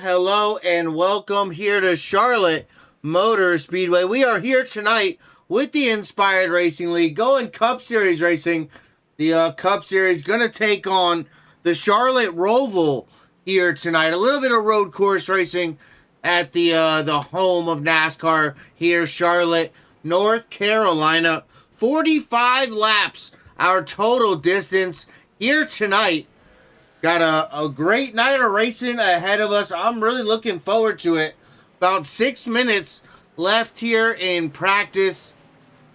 Hello, and welcome here to Charlotte Motor Speedway. We are here tonight with the Inspired Racing League going Cup Series racing. The Cup Series going to take on the Charlotte Roval here tonight. A little bit of road course racing at the home of NASCAR here, Charlotte, North Carolina. 45 laps, our total distance here tonight. Got a great night of racing ahead of us. I'm really looking forward to it. About 6 minutes left here in practice.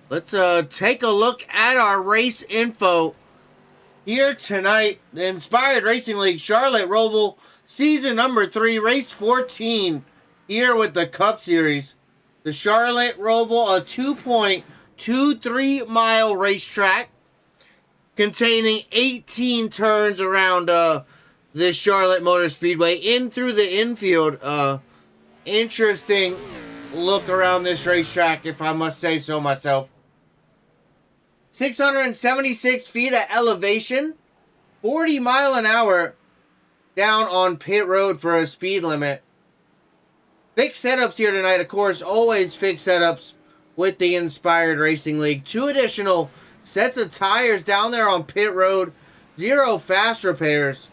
Let's take a look at our race info here tonight. The Inspired Racing League, Charlotte Roval, season number 3, race 14 here with the Cup Series. The Charlotte Roval, a 2.23 mile racetrack containing 18 turns around this Charlotte Motor Speedway in through the infield. Interesting look around this racetrack, if I must say so myself. 676 feet of elevation, 40 mile an hour down on pit road for a speed limit. Fixed setups here tonight, of course, always fixed setups with the Inspired Racing League. 2 additional sets of tires down there on pit road. 0 fast repairs.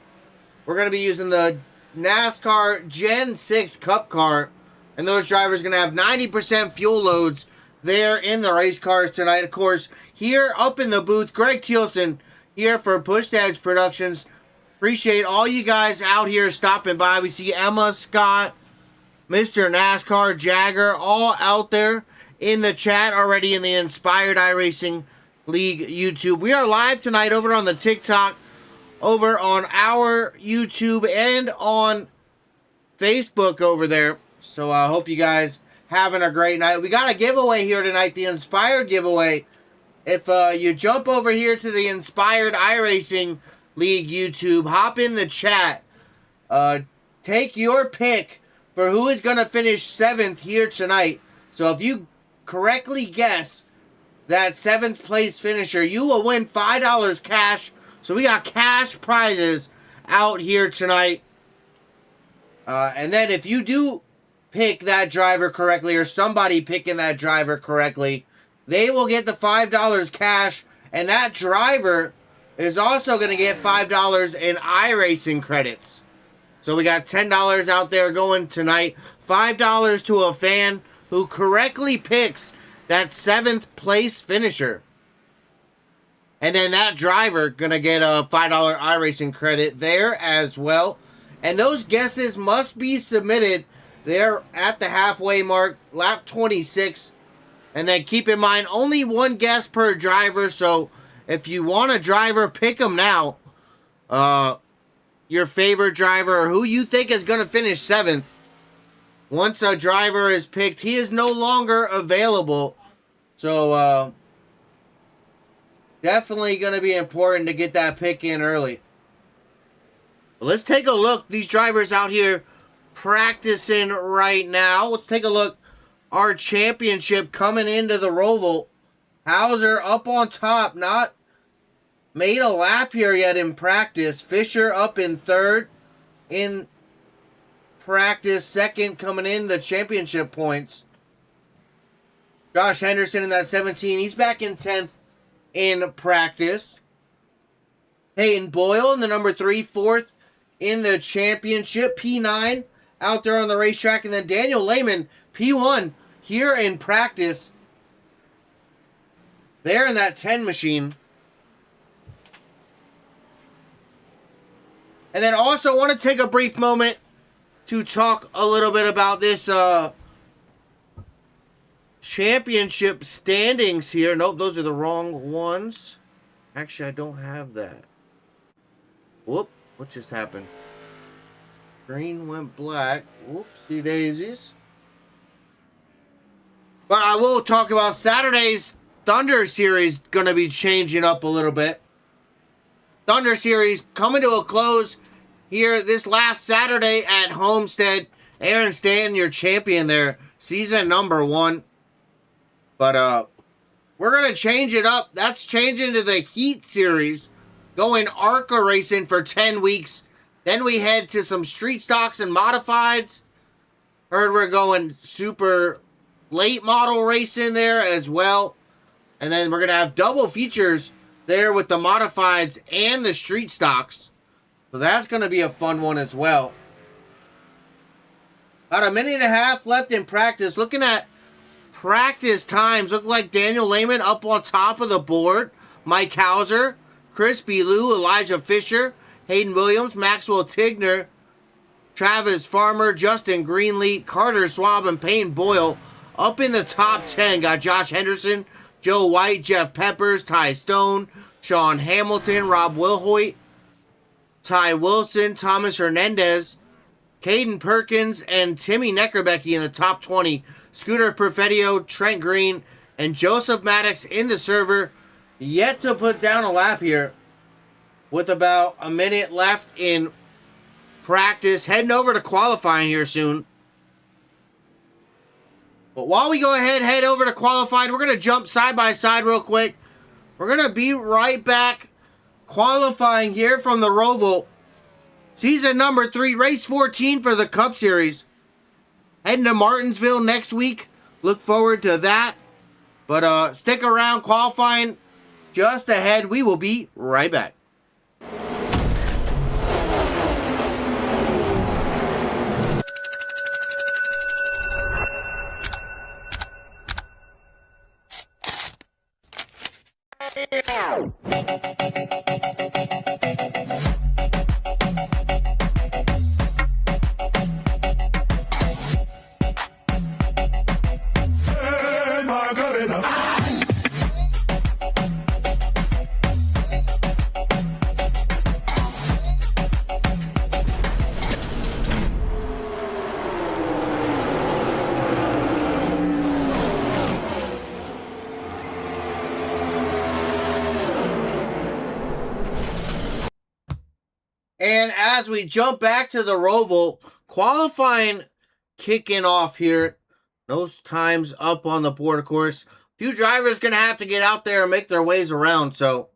We're going to be using the NASCAR Gen 6 Cup car. And those drivers are going to have 90% fuel loads there in the race cars tonight. Of course, here up in the booth, Greg Thielsen here for Push to Edge Productions. Appreciate all you guys out here stopping by. We see Emma, Scott, Mr. NASCAR, Jagger, all out there in the chat already in the Inspired iRacing League YouTube. We are live tonight over on the TikTok, over on our YouTube, and on Facebook over there. So I hope you guys having a great night. We got a giveaway here tonight, the Inspired giveaway. If you jump over here to the Inspired iRacing League YouTube, hop in the chat, take your pick for who is going to finish 7th here tonight. So if you correctly guess that 7th place finisher, you will win $5 cash. So we got cash prizes out here tonight. And then if you do pick that driver correctly, or somebody picking that driver correctly, they will get the $5 cash. And that driver is also going to get $5 in iRacing credits. So we got $10 out there going tonight. $5 to a fan who correctly picks that 7th place finisher. And then that driver gonna get a $5 iRacing credit there as well. And those guesses must be submitted there at the halfway mark, lap 26. And then keep in mind, only one guess per driver. So if you want a driver, pick them now. Your favorite driver, or who you think is gonna finish 7th. Once a driver is picked, he is no longer available. So, definitely going to be important to get that pick in early. But let's take a look. These drivers out here practicing right now. Let's take a look. Our championship coming into the Roval. Hauser up on top. Not made a lap here yet in practice. Fisher up in 3rd in practice. 2nd coming in the championship points. Josh Henderson in that 17. He's back in 10th in practice. Peyton Boyle in the number 3, 4th in the championship. P9 out there on the racetrack. And then Daniel Lehman, P1 here in practice. There in that 10 machine. And then also want to take a brief moment to talk a little bit about this championship standings here. Nope, those are the wrong ones. Actually, I don't have that. Whoop, what just happened? Green went black. Whoopsie daisies. But I will talk about Saturday's Thunder Series going to be changing up a little bit. Thunder Series coming to a close here this last Saturday at Homestead. Aaron Stanton, your champion there. Season number 1. But we're going to change it up. That's changing to the Heat Series. Going ARCA racing for 10 weeks. Then we head to some street stocks and modifieds. Heard we're going super late model racing there as well. And then we're going to have double features there with the modifieds and the street stocks. So that's going to be a fun one as well. About a minute and a half left in practice. Looking at practice times, look like Daniel Lehman up on top of the board. Mike Hauser, Chris Lou, Elijah Fisher, Hayden Williams, Maxwell Tigner, Travis Farmer, Justin Greenlee, Carter Schwab, and Payne Boyle. Up in the top 10, got Josh Henderson, Joe White, Jeff Peppers, Ty Stone, Sean Hamilton, Rob Wilhoit, Ty Wilson, Thomas Hernandez, Caden Perkins, and Timmy Neckerbecky in the top 20. Scooter Perfettio, Trent Green, and Joseph Maddox in the server. Yet to put down a lap here with about a minute left in practice. Heading over to qualifying here soon. But while we go ahead, head over to qualifying, we're going to jump side by side real quick. We're going to be right back qualifying here from the Roval. Season number 3, race 14 for the Cup Series. Heading to Martinsville next week. Look forward to that. But stick around, qualifying just ahead. We will be right back. And as we jump back to the Roval, qualifying kicking off here. Those times up on the board, of course. A few drivers going to have to get out there and make their ways around. So,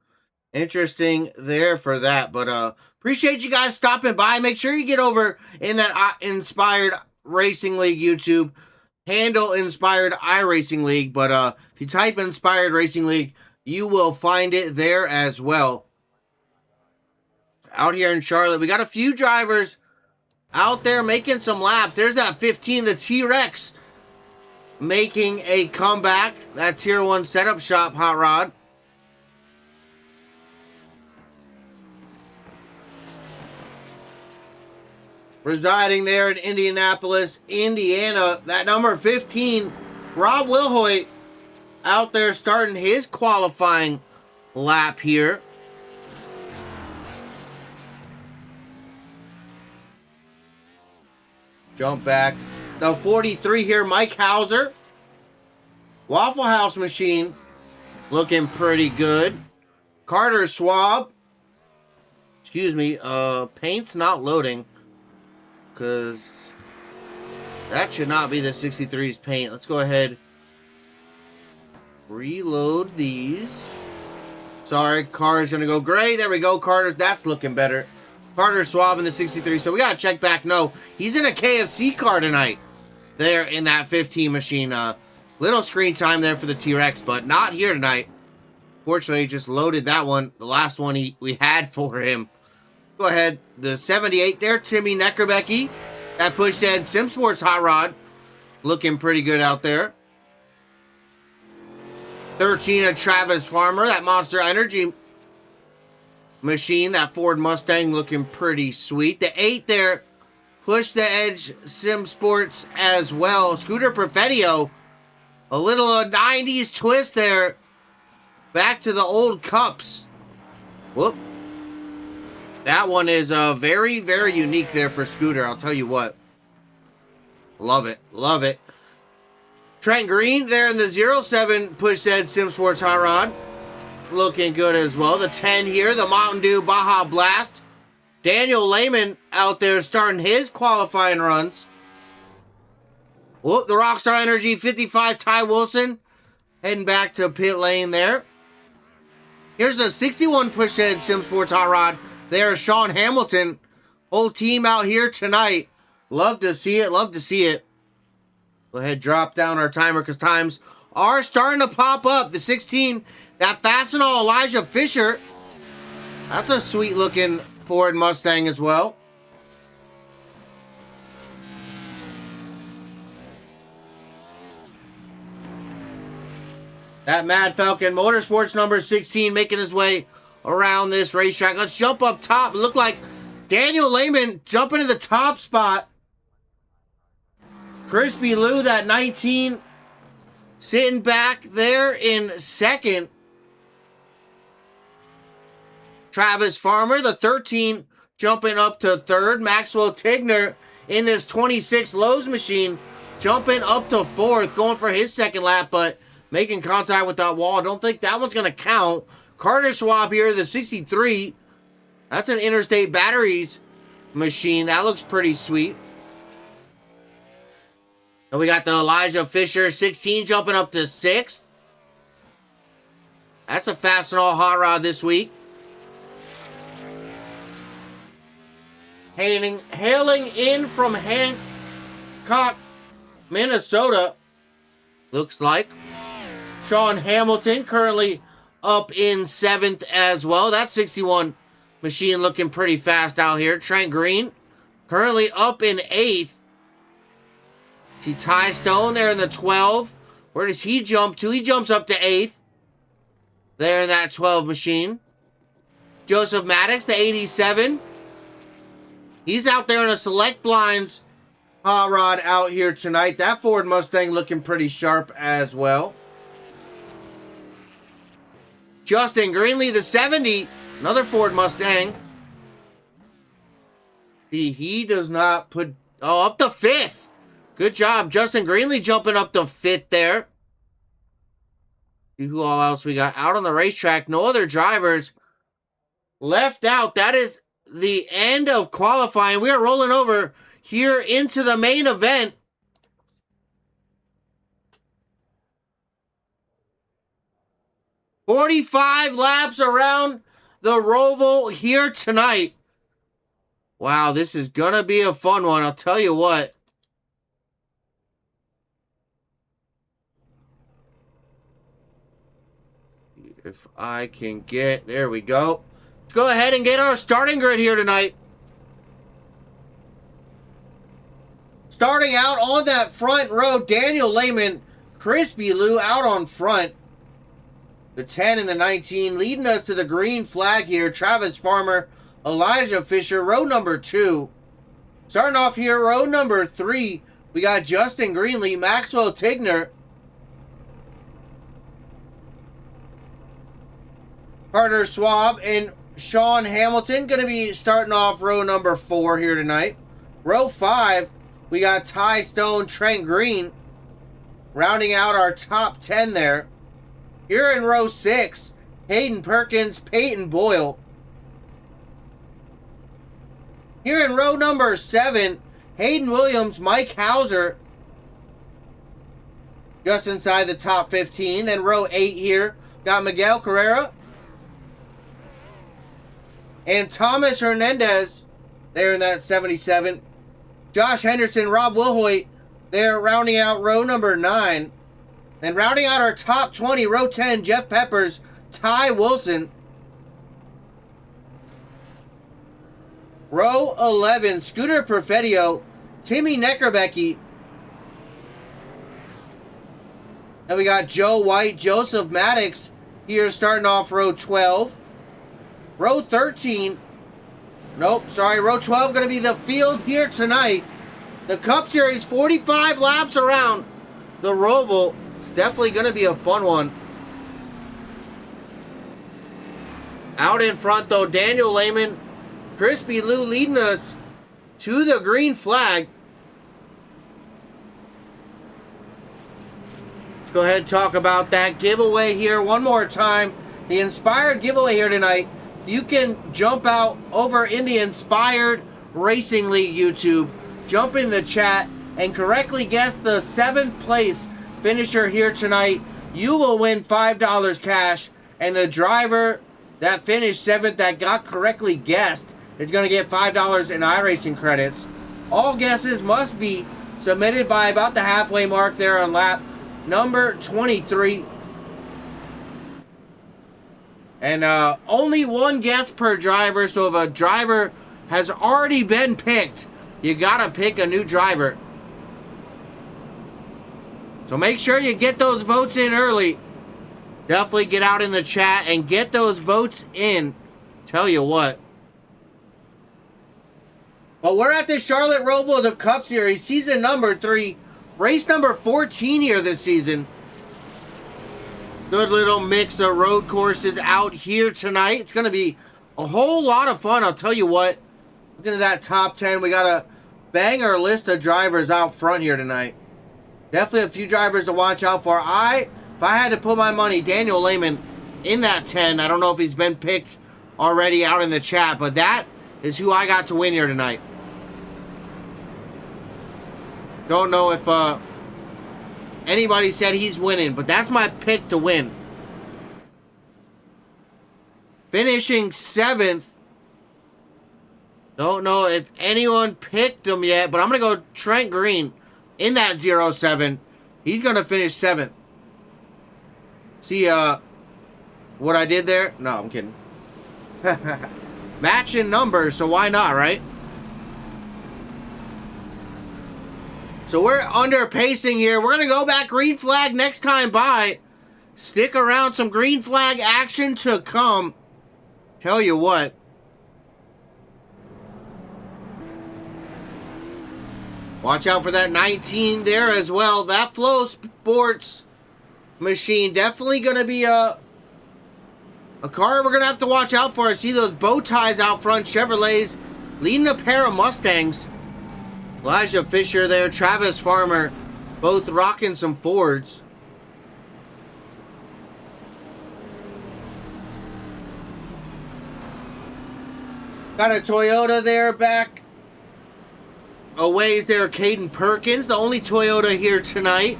interesting there for that. But appreciate you guys stopping by. Make sure you get over in that Inspired Racing League YouTube. Handle Inspired iRacing League. But if you type Inspired Racing League, you will find it there as well. Out here in Charlotte, we got a few drivers out there making some laps. There's that 15, the T-Rex, making a comeback. That Tier 1 setup shop hot rod. Residing there in Indianapolis, Indiana. That number 15, Rob Wilhoit, out there starting his qualifying lap here. Jump back. The 43 here, Mike Hauser. Waffle House Machine looking pretty good. Carter Schwab. Excuse me, paint's not loading. Because that should not be the 63's paint. Let's go ahead. Reload these. Sorry, car is going to go gray. There we go, Carter. That's looking better. Carter Schwab in the 63. So we got to check back. No, he's in a KFC car tonight. There in that 15 machine. Little screen time there for the T-Rex, but not here tonight. Fortunately, just loaded that one. The last one we had for him. Go ahead. The 78 there, Timmy Neckerbecky. That pushed in Sim Sports Hot Rod. Looking pretty good out there. 13 of Travis Farmer. That Monster Energy machine, that Ford Mustang, looking pretty sweet. The 8 there, Push the Edge Sim Sports as well. Scooter Perfettio, a little 90s twist there. Back to the old cups. Whoop. That one is very, very unique there for Scooter. I'll tell you what. Love it. Love it. Trent Green there in the 07 Push Dead Sim Sports Hot Rod. Looking good as well. The 10 here, the Mountain Dew Baja Blast. Daniel Lehman out there starting his qualifying runs. Oh, the Rockstar Energy 55 Ty Wilson heading back to pit lane there. Here's a 61 Push Dead Sim Sports Hot Rod. There's Sean Hamilton. Whole team out here tonight. Love to see it. Love to see it. Go ahead, drop down our timer because times are starting to pop up. The 16, that Fastenal Elijah Fisher. That's a sweet looking Ford Mustang as well. That Mad Falcon Motorsports number 16 making his way around this racetrack. Let's jump up top. Look like Daniel Lehman jumping to the top spot. Crispy Lou, that 19, sitting back there in second. Travis Farmer, the 13, jumping up to third. Maxwell Tigner in this 26 Lowe's machine, jumping up to fourth, going for his second lap, but making contact with that wall. I don't think that one's going to count. Carter Schwab here, the 63. That's an Interstate Batteries machine. That looks pretty sweet. And we got the Elijah Fisher, 16, jumping up to 6th. That's a Fastenal hot rod this week. Hailing in from Hancock, Minnesota, looks like. Sean Hamilton currently up in 7th as well. That 61 machine looking pretty fast out here. Trent Green currently up in 8th. See Ty Stone there in the 12. Where does he jump to? He jumps up to 8th. There in that 12 machine. Joseph Maddox, the 87. He's out there in a Select Blinds hot rod out here tonight. That Ford Mustang looking pretty sharp as well. Justin Greenlee, the 70. Another Ford Mustang. See, he does not put... Oh, up to 5th. Good job. Justin Greenlee jumping up to 5th there. See who all else we got out on the racetrack. No other drivers left out. That is the end of qualifying. We are rolling over here into the main event. "45 laps around the Roval here tonight." Wow, this is gonna be a fun one. I'll tell you what. If I can get... There we go. Let's go ahead and get our starting grid here tonight. Starting out on that front row, Daniel Lehman, Crispy Lou out on front. The 10 and the 19 leading us to the green flag here. Travis Farmer, Elijah Fisher, row number 2. Starting off here, row number 3, we got Justin Greenlee, Maxwell Tigner, Carter Schwab, and Sean Hamilton. Going to be starting off row number 4 here tonight. Row 5, we got Ty Stone, Trent Green, rounding out our top 10 there. Here in row 6, Hayden Perkins, Peyton Boyle. Here in row number 7, Hayden Williams, Mike Hauser, just inside the top 15. Then row 8 here, got Miguel Carrera and Thomas Hernandez there in that 77. Josh Henderson, Rob Wilhoit there rounding out row number 9. And rounding out our top 20, row 10, Jeff Peppers, Ty Wilson. Row 11, Scooter Perfetio, Timmy Neckerbecky. And we got Joe White, Joseph Maddox here starting off row 12. Row 13, nope, sorry, row 12 going to be the field here tonight. The Cup Series, 45 laps around the Roval. It's definitely going to be a fun one. Out in front, though, Daniel Lehman Crispy Lou leading us to the green flag. Let's go ahead and talk about that giveaway here one more time. The Inspired giveaway here tonight. If you can jump out over in the Inspired Racing League YouTube, jump in the chat, and correctly guess the 7th place finisher here tonight, you will win $5 cash. And the driver that finished 7th that got correctly guessed is going to get $5 in iRacing credits. All guesses must be submitted by about the halfway mark there on lap number 23. And only one guess per driver, so if a driver has already been picked, you got to pick a new driver. So make sure you get those votes in early. Definitely get out in the chat and get those votes in. Tell you what. But we're at the Charlotte Roval, the Cup Series, season number 3, race number 14 here this season. Good little mix of road courses out here tonight. It's going to be a whole lot of fun, I'll tell you what. Looking at that top 10, we got a banger list of drivers out front here tonight. Definitely a few drivers to watch out for. If I had to put my money, Daniel Lehman in that 10. I don't know if he's been picked already out in the chat, but that is who I got to win here tonight. Don't know if anybody said he's winning, but that's my pick to win. Finishing 7th. Don't know if anyone picked him yet, but I'm going to go Trent Green in that 07. He's going to finish 7th. See what I did there? No, I'm kidding. Matching numbers, so why not, right? So we're under pacing here. We're going to go back green flag next time by. Stick around, some green flag action to come. Tell you what. Watch out for that 19 there as well. That Flow Sports machine definitely going to be a car we're going to have to watch out for. I see those bow ties out front. Chevrolets leading a pair of Mustangs. Elijah Fisher there, Travis Farmer, both rocking some Fords. Got a Toyota there back a ways there, Caden Perkins, the only Toyota here tonight.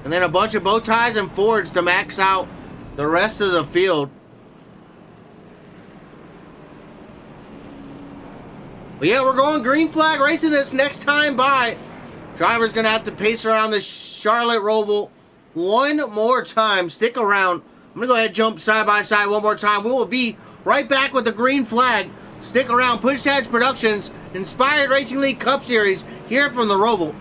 And then a bunch of bow ties and Fords to max out the rest of the field. But yeah, we're going green flag racing this next time by. Driver's going to have to pace around the Charlotte Roval one more time. Stick around. I'm going to go ahead and jump side by side one more time. We will be right back with the green flag. Stick around. Push Edge Productions, Inspired Racing League Cup Series, here from the Roval.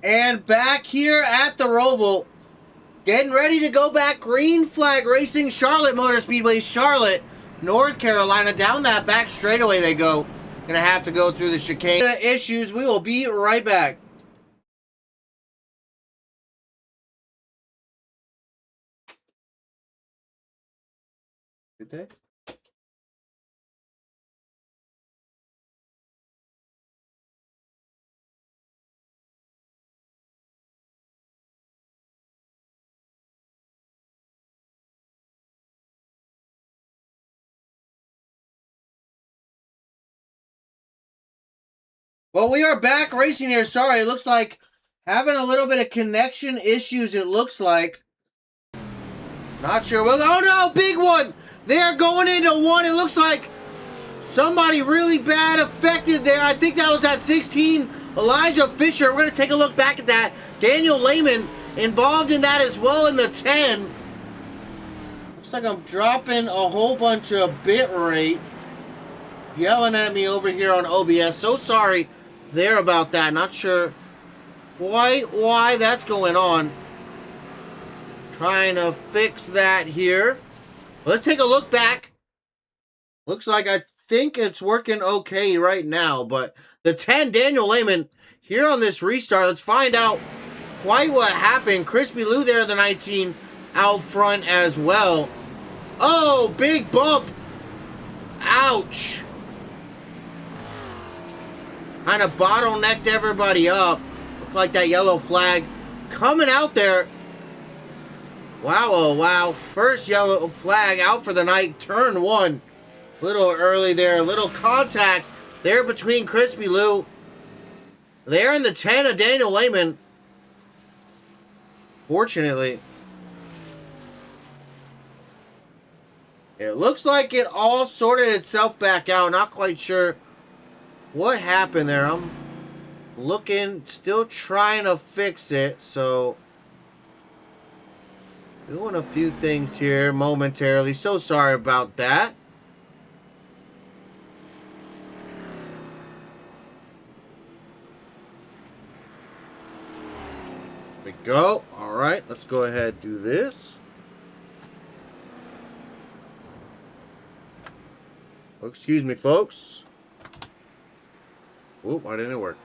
And back here at the Roval, getting ready to go back green flag racing, Charlotte Motor Speedway, Charlotte, North Carolina. Down that back straightaway they go. Gonna have to go through the chicane issues. We will be right back. Good day. Well, we are back racing here. Sorry, it looks like having a little bit of connection issues, it looks like. Not sure. Oh, no, big one. They're going into one. It looks like somebody really bad affected there. I think that was that 16, Elijah Fisher. We're going to take a look back at that. Daniel Lehman involved in that as well in the 10. Looks like I'm dropping a whole bunch of bit rate. Yelling at me over here on OBS. So sorry there about that. Not sure why that's going on. Trying to fix that here. Let's take a look back. Looks like I think it's working okay right now. But the 10, Daniel Lehman, here on this restart. Let's find out quite what happened. Crispy Lou there, the 19, out front as well. Oh, big bump. Ouch. Kind of bottlenecked everybody up. Looked like that yellow flag coming out there. Wow, oh wow. First yellow flag out for the night. Turn 1. A little early there. A little contact there between Crispy Lou. There in the 10 of Daniel Lehman. Fortunately, it looks like it all sorted itself back out. Not quite sure what happened there. I'm looking, still trying to fix it. So, doing a few things here momentarily. So sorry about that. There we go. All right, let's go ahead and do this. Oh, excuse me, folks. Whoop, why didn't it work?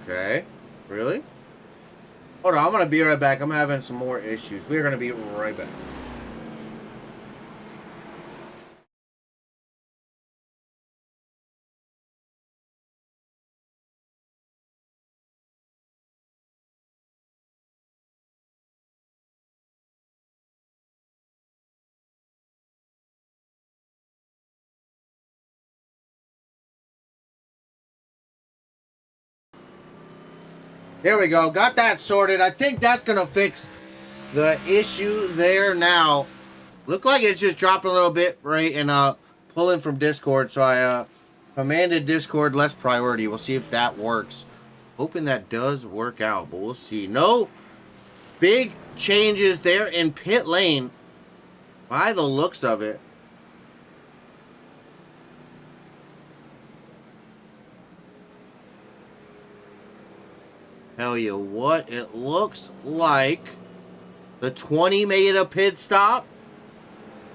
Okay. Really? Hold on, I'm going to be right back. I'm having some more issues. We're going to be right back. There we go. Got that sorted. I think that's going to fix the issue there now. Look like it's just dropped a little bit, right? And pulling from Discord. So I commanded Discord less priority. We'll see if that works. Hoping that does work out, but we'll see. No big changes there in pit lane by the looks of it. Tell you what, it looks like the 20 made a pit stop,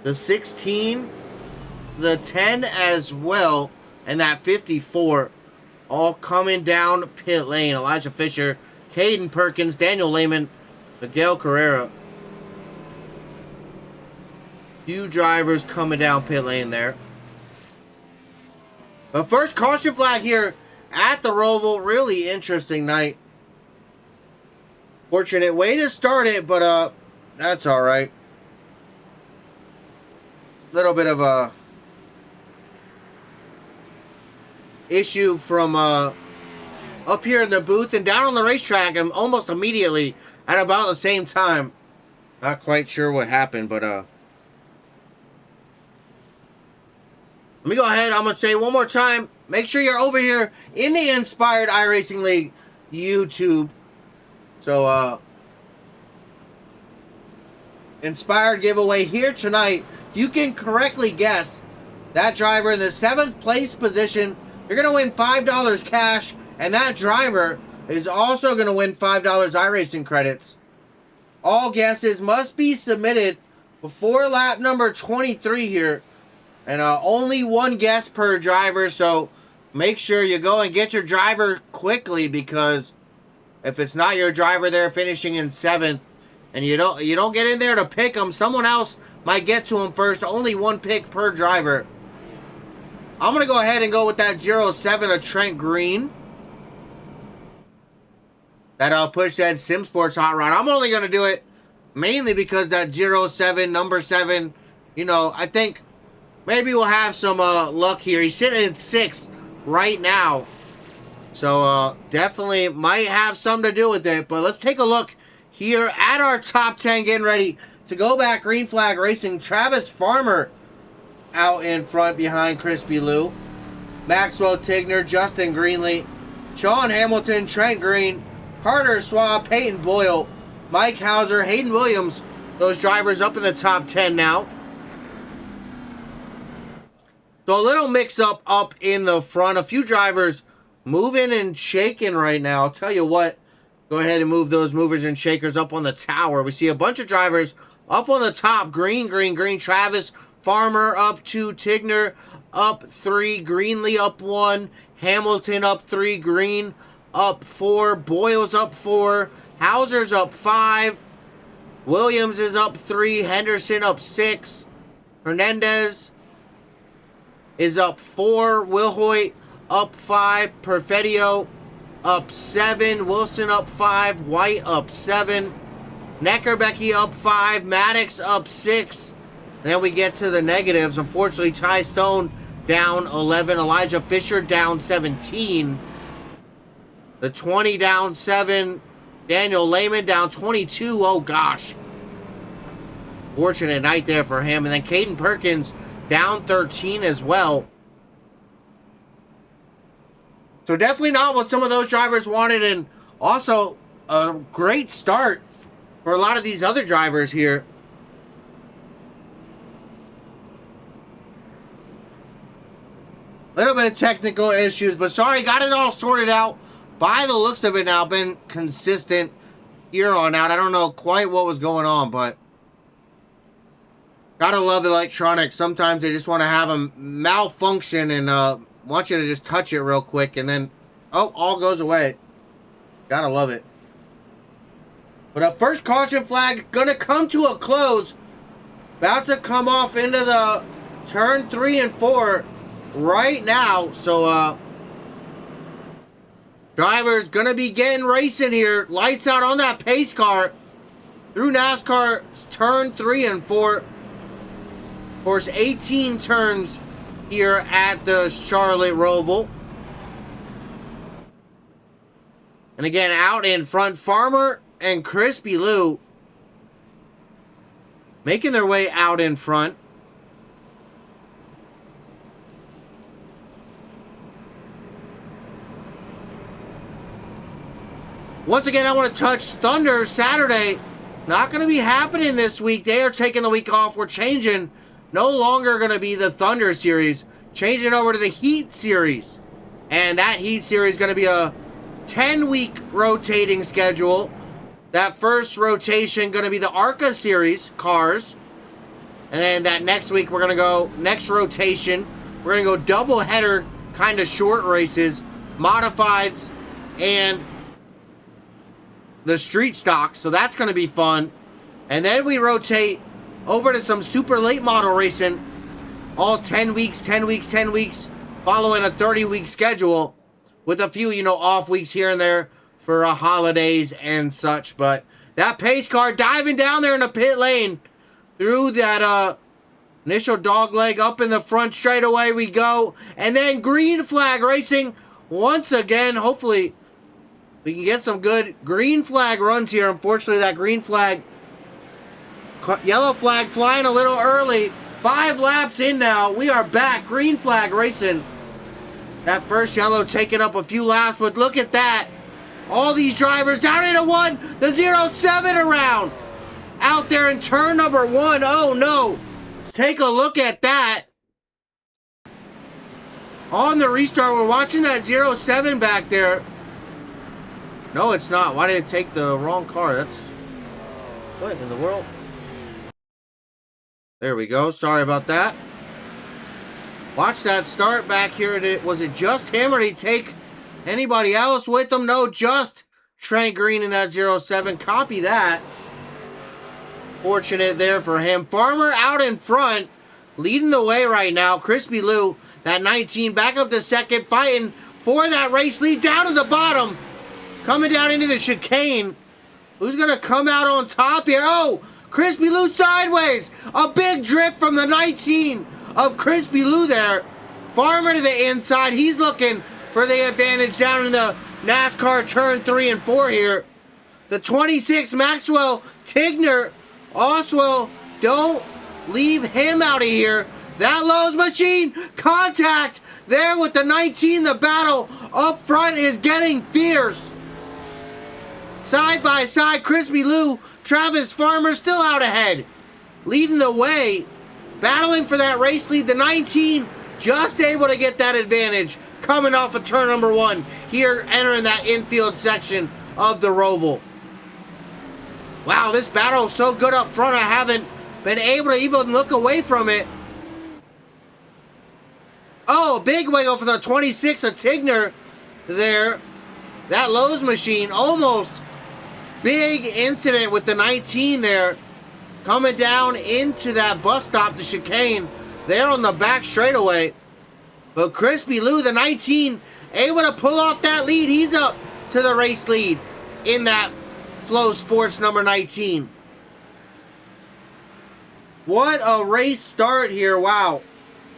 the 16, the 10 as well, and that 54 all coming down pit lane. Elijah Fisher, Caden Perkins, Daniel Lehman, Miguel Carrera. Few drivers coming down pit lane there. The first caution flag here at the Roval. Really interesting night. Fortunate way to start it, but that's all right. Little bit of a issue from up here in the booth and down on the racetrack, and almost immediately at about the same time. Not quite sure what happened, but let me go ahead. I'm gonna say one more time. Make sure you're over here in the Inspired iRacing League YouTube. So, Inspired giveaway here tonight. If you can correctly guess that driver in the 7th place position, you're going to win $5 cash. And that driver is also going to win $5 iRacing credits. All guesses must be submitted before lap number 23 here. And only one guess per driver. So, make sure you go and get your driver quickly, because if it's not your driver there finishing in 7th, and you don't get in there to pick them, someone else might get to him first. Only one pick per driver. I'm going to go ahead and go with that 07 of Trent Green. That'll push that Sim Sports Hot Rod. I'm only going to do it mainly because that 07, number 7, you know, I think maybe we'll have some luck here. He's sitting in 6th right now. So definitely might have something to do with it. But let's take a look here at our top 10, getting ready to go back. Green flag racing. Travis Farmer out in front behind Crispy Lou. Maxwell Tigner, Justin Greenlee, Sean Hamilton, Trent Green, Carter Swab, Peyton Boyle, Mike Hauser, Hayden Williams. Those drivers up in the top 10 now. So a little mix-up up in the front. A few drivers moving and shaking right now. I'll tell you what. Go ahead and move those movers and shakers up on the tower. We see a bunch of drivers up on the top. Green. Travis Farmer up 2. Tigner up 3. Greenlee up 1. Hamilton up 3. Green up 4. Boyle's up 4. Hauser's up 5. Williams is up 3. Henderson up 6. Hernandez is up 4. Wilhoit up 5. Perfetio up 7. Wilson up 5. White up 7. Neckerbecky up 5. Maddox up 6. Then we get to the negatives. Unfortunately, Ty Stone down 11. Elijah Fisher down 17. The 20 down 7. Daniel Lehman down 22. Oh, gosh. Fortunate night there for him. And then Caden Perkins down 13 as well. So definitely not what some of those drivers wanted. And also a great start for a lot of these other drivers here. Little bit of technical issues, but sorry, got it all sorted out by the looks of it now. Been consistent here on out. I don't know quite what was going on, but gotta love electronics. Sometimes they just want to have them malfunction and want you to just touch it real quick, and then, oh, all goes away. Gotta love it. But a first caution flag gonna come to a close. About to come off into the turn 3 and 4 right now. So, drivers gonna be getting racing here. Lights out on that pace car through NASCAR's turn 3 and 4. Of course, 18 turns here at the Charlotte Roval. And again, out in front, Farmer and Crispy Lou making their way out in front. Once again, I want to touch Thunder Saturday. Not going to be happening this week. They are taking the week off. We're changing. No longer going to be the Thunder Series. Changing over to the Heat Series. And that Heat Series is going to be a 10-week rotating schedule. That first rotation going to be the ARCA Series cars. And then that next week, we're going to go, next rotation, we're going to go double header kind of short races, modifieds, and the street stock. So that's going to be fun. And then we rotate over to some super late model racing. All 10 weeks, 10 weeks, 10 weeks, following a 30-week schedule with a few, off weeks here and there for holidays and such. But that pace car diving down there in the pit lane through that initial dog leg, up in the front straight away we go. And then green flag racing once again. Hopefully we can get some good green flag runs here. Unfortunately, that green flag, yellow flag flying a little early. 5 laps in now. We are back. Green flag racing. That first yellow taking up a few laps, but look at that. All these drivers down into 1. The 07 around. Out there in turn number 1. Oh no. Let's take a look at that. On the restart, we're watching that 07 back there. No, it's not. Why did it take the wrong car? That's... what in the world? There we go. Sorry about that. Watch that start back here. Was it just him, or did he take anybody else with him? No, just Trent Green in that 07. Copy that. Fortunate there for him. Farmer out in front, leading the way right now. Crispy Lou, that 19, back up to second, fighting for that race lead down to the bottom. Coming down into the chicane. Who's going to come out on top here? Oh, Crispy Lou sideways. A big drift from the 19 of Crispy Lou there. Farmer to the inside. He's looking for the advantage down in the NASCAR turn 3 and 4 here. The 26 Maxwell Tigner. Oswell, don't leave him out of here. That Lowe's machine, contact there with the 19. The battle up front is getting fierce. Side by side, Crispy Lou, Travis Farmer still out ahead. Leading the way, battling for that race lead. The 19 just able to get that advantage coming off of turn number 1 here, entering that infield section of the Roval. Wow, this battle is so good up front, I haven't been able to even look away from it. Oh, a big wiggle for the 26 of Tigner there. That Lowe's machine, almost big incident with the 19 there. Coming down into that bus stop, the chicane, there on the back straightaway. But Crispy Lou, the 19, able to pull off that lead. He's up to the race lead in that Flow Sports number 19. What a race start here. Wow.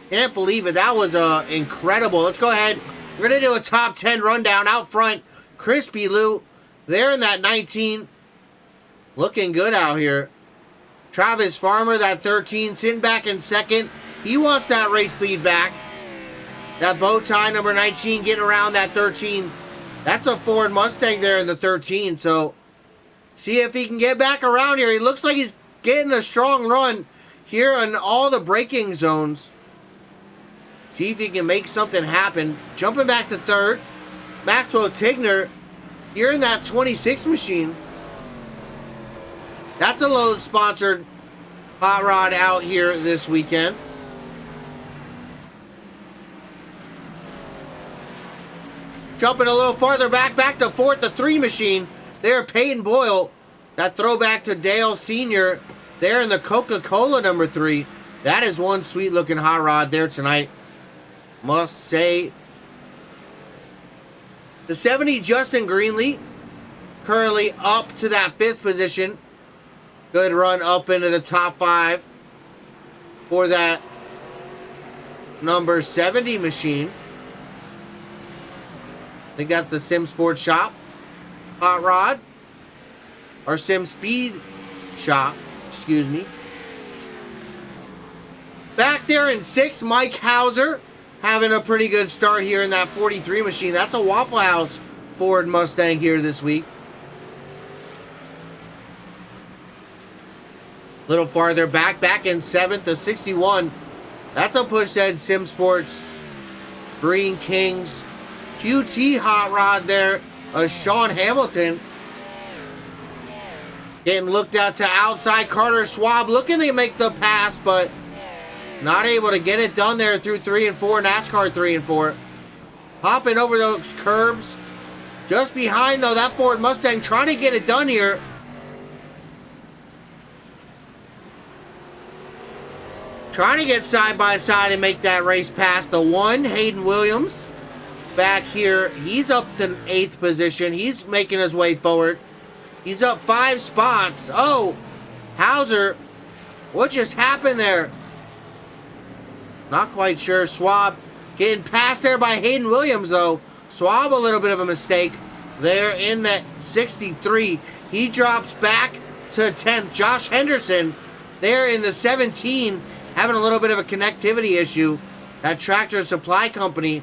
Can't believe it. That was incredible. Let's go ahead. We're going to do a top 10 rundown. Out front, Crispy Lou. There in that 19. Looking good out here. Travis Farmer, that 13, sitting back in second. He wants that race lead back. That bow tie, number 19, getting around that 13. That's a Ford Mustang there in the 13. So, see if he can get back around here. He looks like he's getting a strong run here in all the braking zones. See if he can make something happen. Jumping back to third. Maxwell Tigner here in that 26 machine. That's a Lowe's sponsored hot rod out here this weekend. Jumping a little farther back to fourth, the 3 machine. There, Peyton Boyle. That throwback to Dale Sr. there in the Coca-Cola number 3. That is one sweet looking hot rod there tonight, must say. The 70 Justin Greenlee, currently up to that 5th position. Good run up into the top 5 for that number 70 machine. I think that's the Sim Sports Shop hot rod. Or Sim Speed Shop, excuse me. Back there in 6, Mike Hauser having a pretty good start here in that 43 machine. That's a Waffle House Ford Mustang here this week. A little farther back in 7th, the 61. That's a Pushhead Sim Sports Green Kings QT hot rod there. Sean Hamilton getting looked out to outside. Carter Schwab looking to make the pass, but not able to get it done there through 3 and 4, NASCAR 3 and 4. Hopping over those curbs. Just behind, though, that Ford Mustang trying to get it done here. Trying to get side by side and make that race past the 1, Hayden Williams. Back here, he's up to 8th position. He's making his way forward. He's up 5 spots. Oh, Hauser, what just happened there? Not quite sure. Schwab getting passed there by Hayden Williams, though. Schwab, a little bit of a mistake there in that 63. He drops back to 10th. Josh Henderson there in the 17, having a little bit of a connectivity issue. That Tractor Supply Company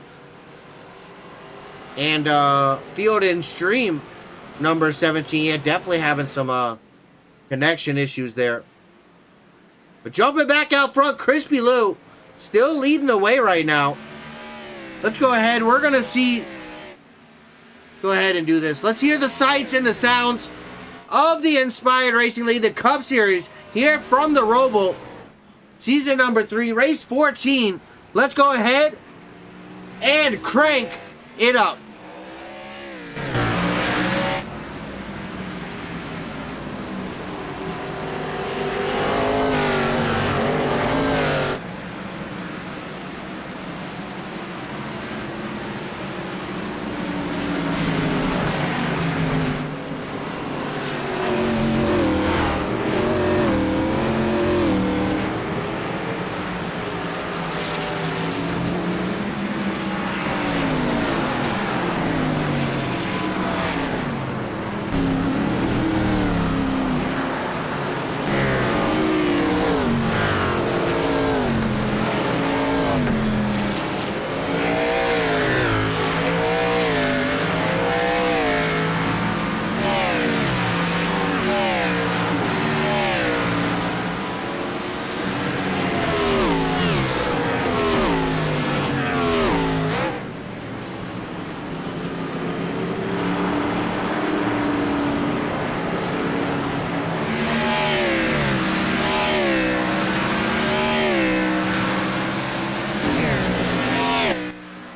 and Field and Stream number 17, yeah, definitely having some connection issues there. But jumping back out front, Crispy Lou still leading the way right now. Let's go ahead. We're going to see. Let's go ahead and do this. Let's hear the sights and the sounds of the Inspired Racing League, the Cup Series, here from the Roval. Season number 3, race 14. Let's go ahead and crank it up.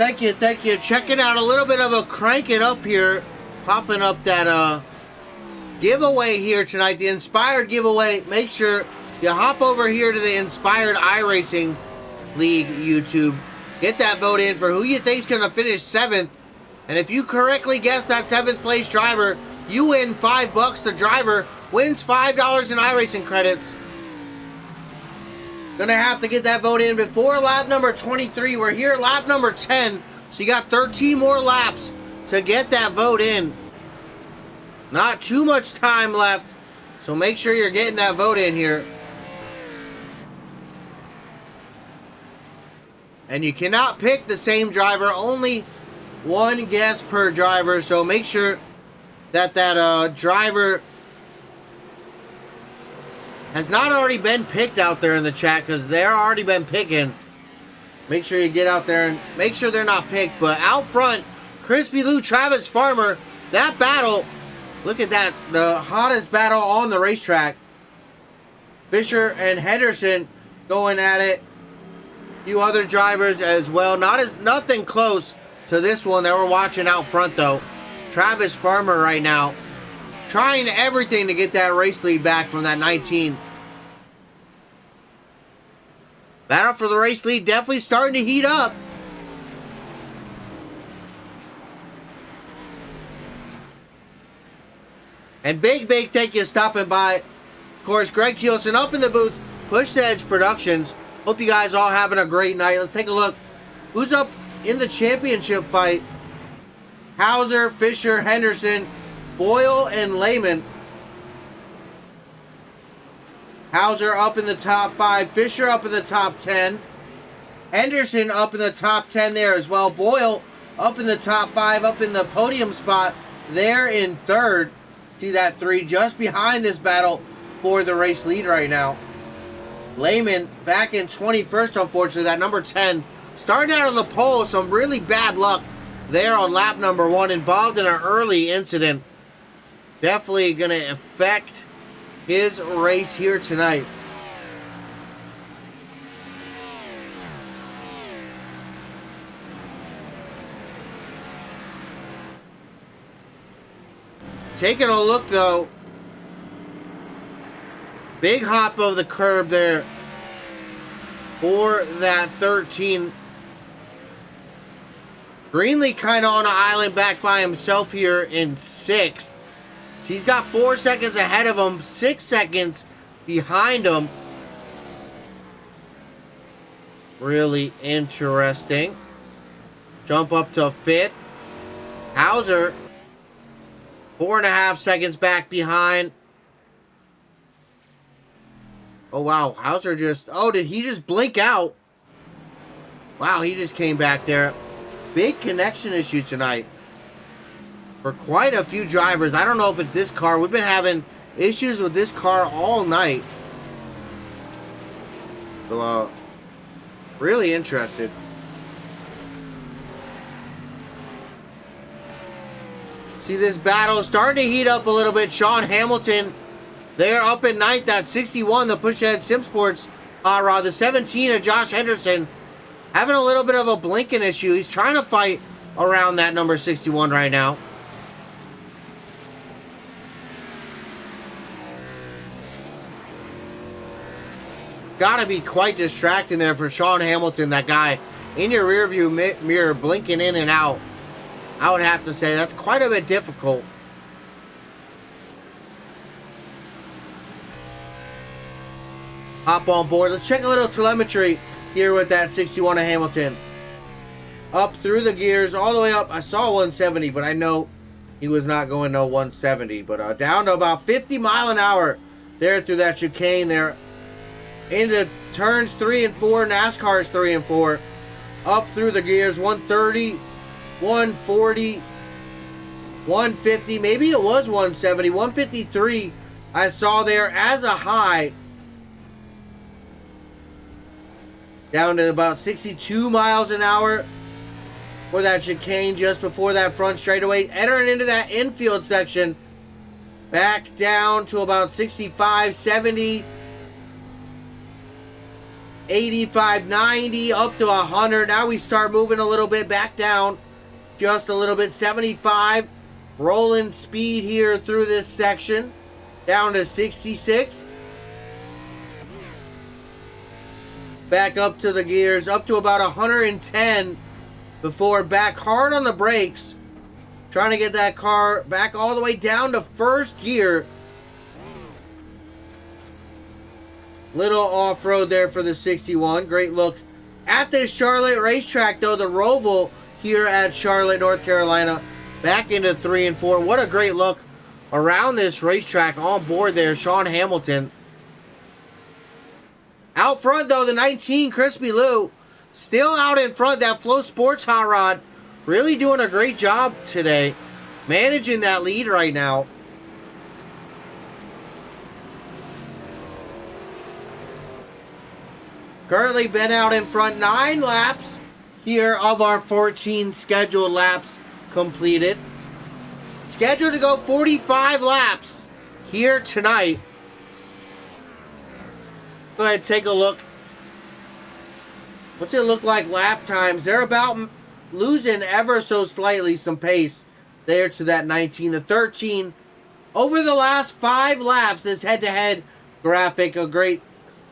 Thank you, thank you. Checking out a little bit of a crank it up here. Popping up that giveaway here tonight. The Inspired giveaway. Make sure you hop over here to the Inspired iRacing League YouTube. Get that vote in for who you think's going to finish 7th. And if you correctly guess that 7th place driver, you win $5. The driver wins $5 in iRacing credits. Gonna have to get that vote in before lap number 23. We're here at lap number 10. So you got 13 more laps to get that vote in. Not too much time left. So make sure you're getting that vote in here. And you cannot pick the same driver. Only one guess per driver. So make sure that that driver has not already been picked out there in the chat, because they're already been picking. Make sure you get out there and make sure they're not picked. But out front, Crispy Lou, Travis Farmer, that battle, look at that, the hottest battle on the racetrack. Fisher and Henderson going at it. A few other drivers as well. Nothing close to this one that we're watching out front though. Travis Farmer right now trying everything to get that race lead back from that 19. Battle for the race lead definitely starting to heat up. And big thank you stopping by. Of course, Greg Thielsen up in the booth. Push the Edge Productions. Hope you guys all having a great night. Let's take a look. Who's up in the championship fight? Hauser, Fisher, Henderson, Boyle, and Lehman. Hauser up in the top 5. Fisher up in the top 10. Henderson up in the top 10 there as well. Boyle up in the top 5, up in the podium spot there in 3rd. See that 3 just behind this battle for the race lead right now. Lehman back in 21st, unfortunately. That number 10 starting out on the pole. Some really bad luck there on lap number 1. Involved in an early incident. Definitely going to affect his race here tonight. Taking a look though. Big hop of the curb there for that 13. Greenlee kind of on an island back by himself here in 6th. He's got 4 seconds ahead of him, 6 seconds behind him. Really interesting. Jump up to 5th. Hauser, 4.5 seconds back behind. Oh, wow. Hauser just... Oh, did he just blink out? Wow, he just came back there. Big connection issue tonight for quite a few drivers. I don't know if it's this car. We've been having issues with this car all night. So, really interested. See this battle starting to heat up a little bit. Sean Hamilton, they're up in 9th at 61. The push ahead Sim Sports hot rod. The 17 of Josh Henderson having a little bit of a blinking issue. He's trying to fight around that number 61 right now. Gotta be quite distracting there for Sean Hamilton, that guy in your rear view mirror blinking in and out. I would have to say that's quite a bit difficult. Hop on board. Let's check a little telemetry here with that 61 of Hamilton. Up through the gears, all the way up. I saw 170, but I know he was not going no 170. But down to about 50 mile an hour there through that chicane there. Into turns 3 and 4, NASCAR's 3 and 4. Up through the gears, 130, 140, 150. Maybe it was 170, 153 I saw there as a high. Down to about 62 miles an hour for that chicane just before that front straightaway. Entering into that infield section. Back down to about 65, 70. 85, 90, up to 100. Now we start moving a little bit back down. Just a little bit. 75. Rolling speed here through this section. Down to 66. Back up to the gears. Up to about 110 before back hard on the brakes. Trying to get that car back all the way down to first gear. Little off-road there for the 61. Great look at this Charlotte racetrack, though. The Roval here at Charlotte, North Carolina. Back into 3 and 4. What a great look around this racetrack. On board there, Sean Hamilton. Out front, though, the 19, Crispy Lou. Still out in front. That Flow Sports hot rod. Really doing a great job today. Managing that lead right now. Currently been out in front 9 laps here of our 14 scheduled laps completed. Scheduled to go 45 laps here tonight. Go ahead and take a look. What's it look like lap times? They're about losing ever so slightly some pace there to that 19. The 13 over the last 5 laps, this head-to-head graphic, a great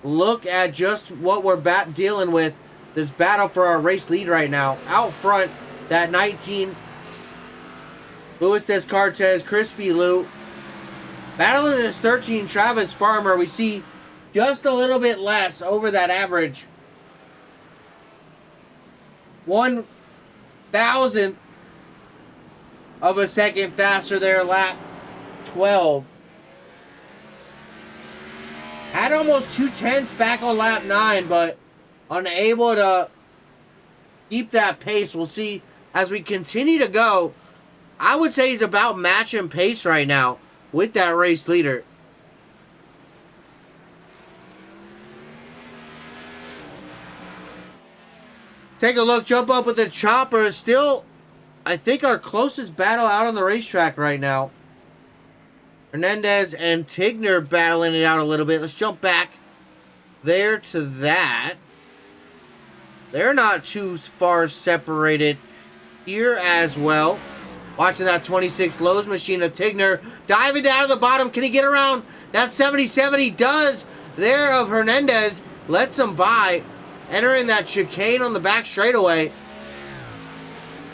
look at just what we're dealing with. This battle for our race lead right now. Out front, that 19. Luis Descartes, Crispy Lou. Battling this 13, Travis Farmer. We see just a little bit less over that average. 1,000th of a second faster there, lap 12. Had almost 2/10 back on lap 9, but unable to keep that pace. We'll see as we continue to go. I would say he's about matching pace right now with that race leader. Take a look, jump up with the chopper. Still, I think our closest battle out on the racetrack right now. Hernandez and Tigner battling it out a little bit. Let's jump back there to that. They're not too far separated here as well. Watching that 26 Lowe's machine of Tigner diving down to the bottom. Can he get around that 77? He does there of Hernandez. Lets him by. Entering that chicane on the back straightaway.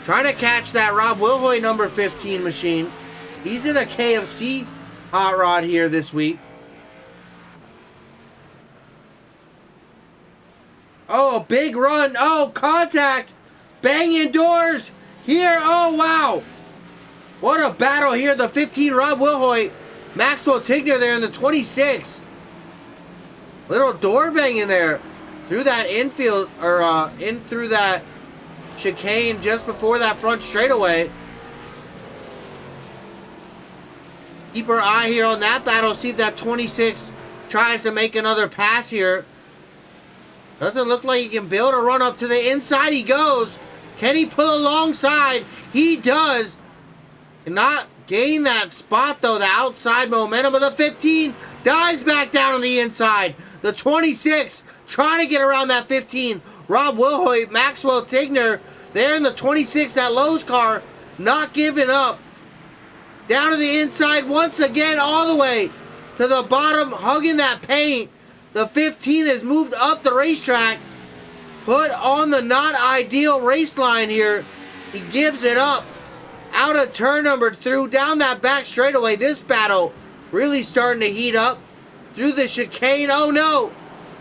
Trying to catch that Rob Wilhoit number 15 machine. He's in a KFC hot rod here this week. Oh, a big run. Oh, contact. Banging doors here. Oh, wow. What a battle here. The 15, Rob Wilhoit. Maxwell Tigner there in the 26. Little door banging there. Through that infield, or in through that chicane just before that front straightaway. Keep our eye here on that battle. See if that 26 tries to make another pass here. Doesn't look like he can build a run up to the inside. He goes. Can he pull alongside? He does. Cannot gain that spot, though. The outside momentum of the 15 dives back down on the inside. The 26 trying to get around that 15. Rob Wilhoit, Maxwell Tigner there in the 26. That Lowe's car not giving up. Down to the inside once again, all the way to the bottom, hugging that paint. The 15 has moved up the racetrack. Put on the not ideal race line here. He gives it up. Out of turn number 2, down that back straightaway. This battle really starting to heat up. Through the chicane. Oh no!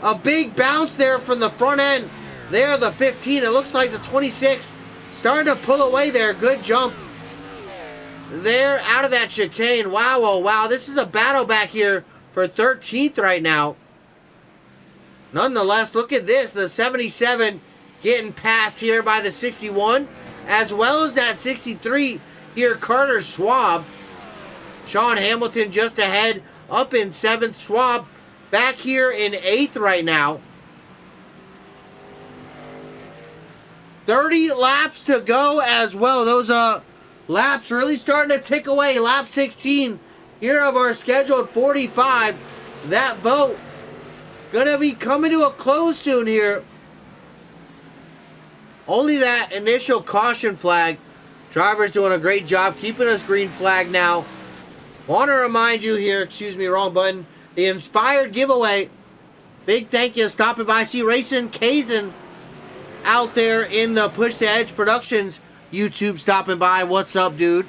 A big bounce there from the front end. There, the 15. It looks like the 26 starting to pull away there. Good jump there out of that chicane. Wow, oh wow. This is a battle back here for 13th right now. Nonetheless, look at this. The 77 getting passed here by the 61. As well as that 63 here, Carter Schwab. Sean Hamilton just ahead. Up in 7th. Schwab back here in 8th right now. 30 laps to go as well. Those laps really starting to tick away. Lap 16 here of our scheduled 45. That boat gonna be coming to a close soon here. Only that initial caution flag. Driver's doing a great job keeping us green flag now. Want to remind you here, excuse me, wrong button, the Inspired giveaway. Big thank you stopping by. I see Racing Kazan out there in the Push to Edge Productions YouTube stopping by. What's up, dude?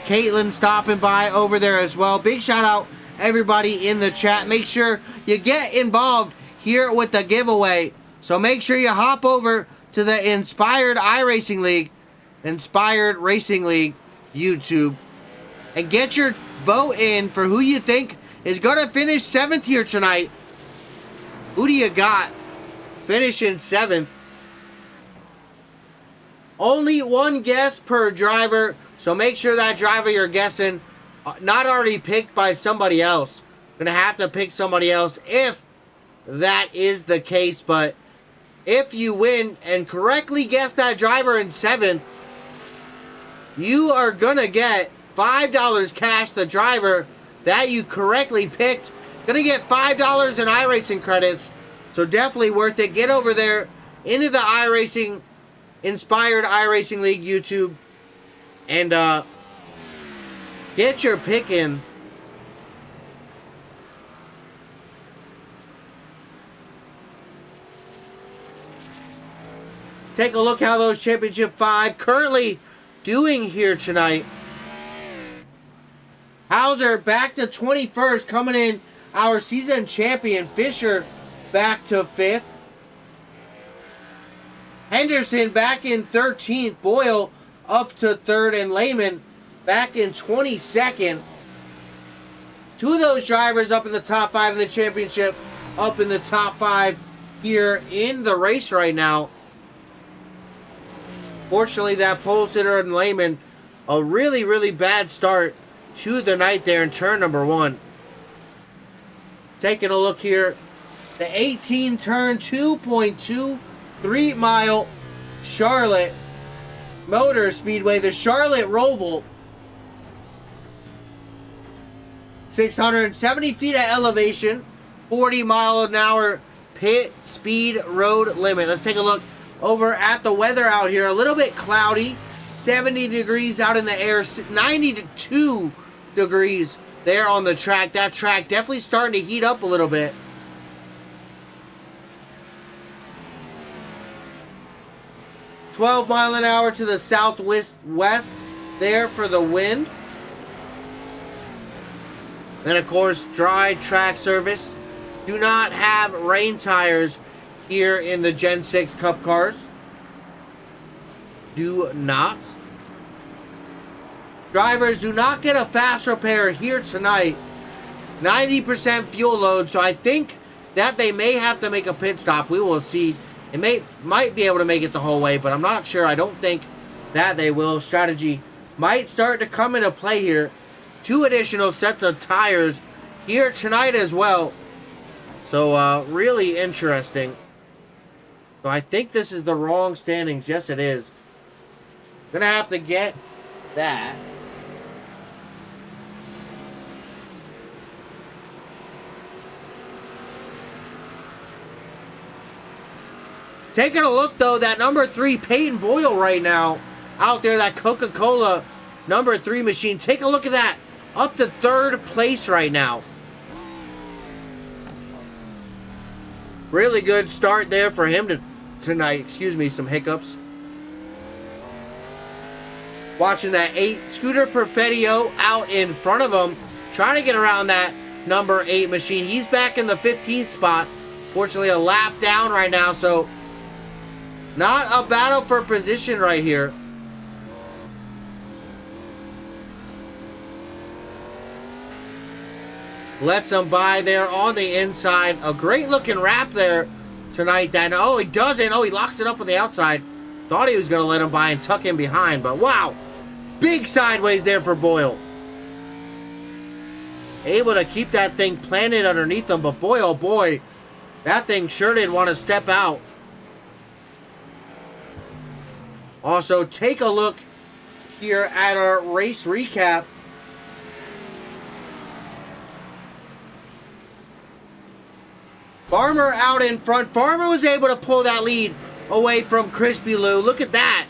Caitlin stopping by over there as well. Big shout out everybody in the chat. Make sure you get involved here with the giveaway. So make sure you hop over to the Inspired iRacing League, Inspired Racing League YouTube, and get your vote in for who you think is going to finish 7th here tonight. Who do you got finishing 7th? Only one guess per driver, so make sure that driver you're guessing not already picked by somebody else. Gonna have to pick somebody else if that is the case, but if you win and correctly guess that driver in 7th, you are gonna get $5 cash. The driver that you correctly picked gonna get $5 in iRacing credits, so definitely worth it. Get over there into the iRacing Inspired iRacing League YouTube and get your pick in. Take a look how those Championship 5 currently doing here tonight. Hauser back to 21st, coming in our season champion. Fisher back to 5th. Henderson back in 13th. Boyle up to 3rd. And Lehman back in 22nd. Two of those drivers up in the top 5 in the championship. Up in the top 5 here in the race right now. Fortunately, that pole sitter and Lehman, a really, really bad start to the night there in turn number 1. Taking a look here. The 18 turn 2.23 mile Charlotte Motor Speedway. The Charlotte Roval. 670 feet at elevation. 40 mile an hour pit speed road limit. Let's take a look over at the weather out here. A little bit cloudy. 70 degrees out in the air. 92 degrees there on the track. That track definitely starting to heat up a little bit. $12 mile an hour to the southwest there for the wind. Then, of course, dry track surface. Do not have rain tires here in the Gen 6 Cup cars. Do not. Drivers do not get a fast repair here tonight. 90% fuel load, so I think that they may have to make a pit stop. We will see. It might be able to make it the whole way, but I'm not sure. I don't think that they will. Strategy might start to come into play here. 2 additional sets of tires here tonight as well. So, really interesting. So, I think this is the wrong standings. Yes, it is. Gonna have to get that. Taking a look, though, that number 3 Peyton Boyle right now out there, that Coca-Cola number 3 machine. Take a look at that. Up to 3rd place right now. Really good start there for him tonight. Excuse me, some hiccups. Watching that 8 Scooter Perfettio out in front of him. Trying to get around that number 8 machine. He's back in the 15th spot. Fortunately, a lap down right now, so not a battle for position right here. Lets him by there on the inside. A great looking wrap there tonight. That, oh, he doesn't. Oh, he locks it up on the outside. Thought he was going to let him by and tuck him behind, but wow. Big sideways there for Boyle. Able to keep that thing planted underneath him, but boy, oh boy, that thing sure did want to step out. Also, take a look here at our race recap. Farmer out in front. Farmer was able to pull that lead away from Crispy Lou. Look at that.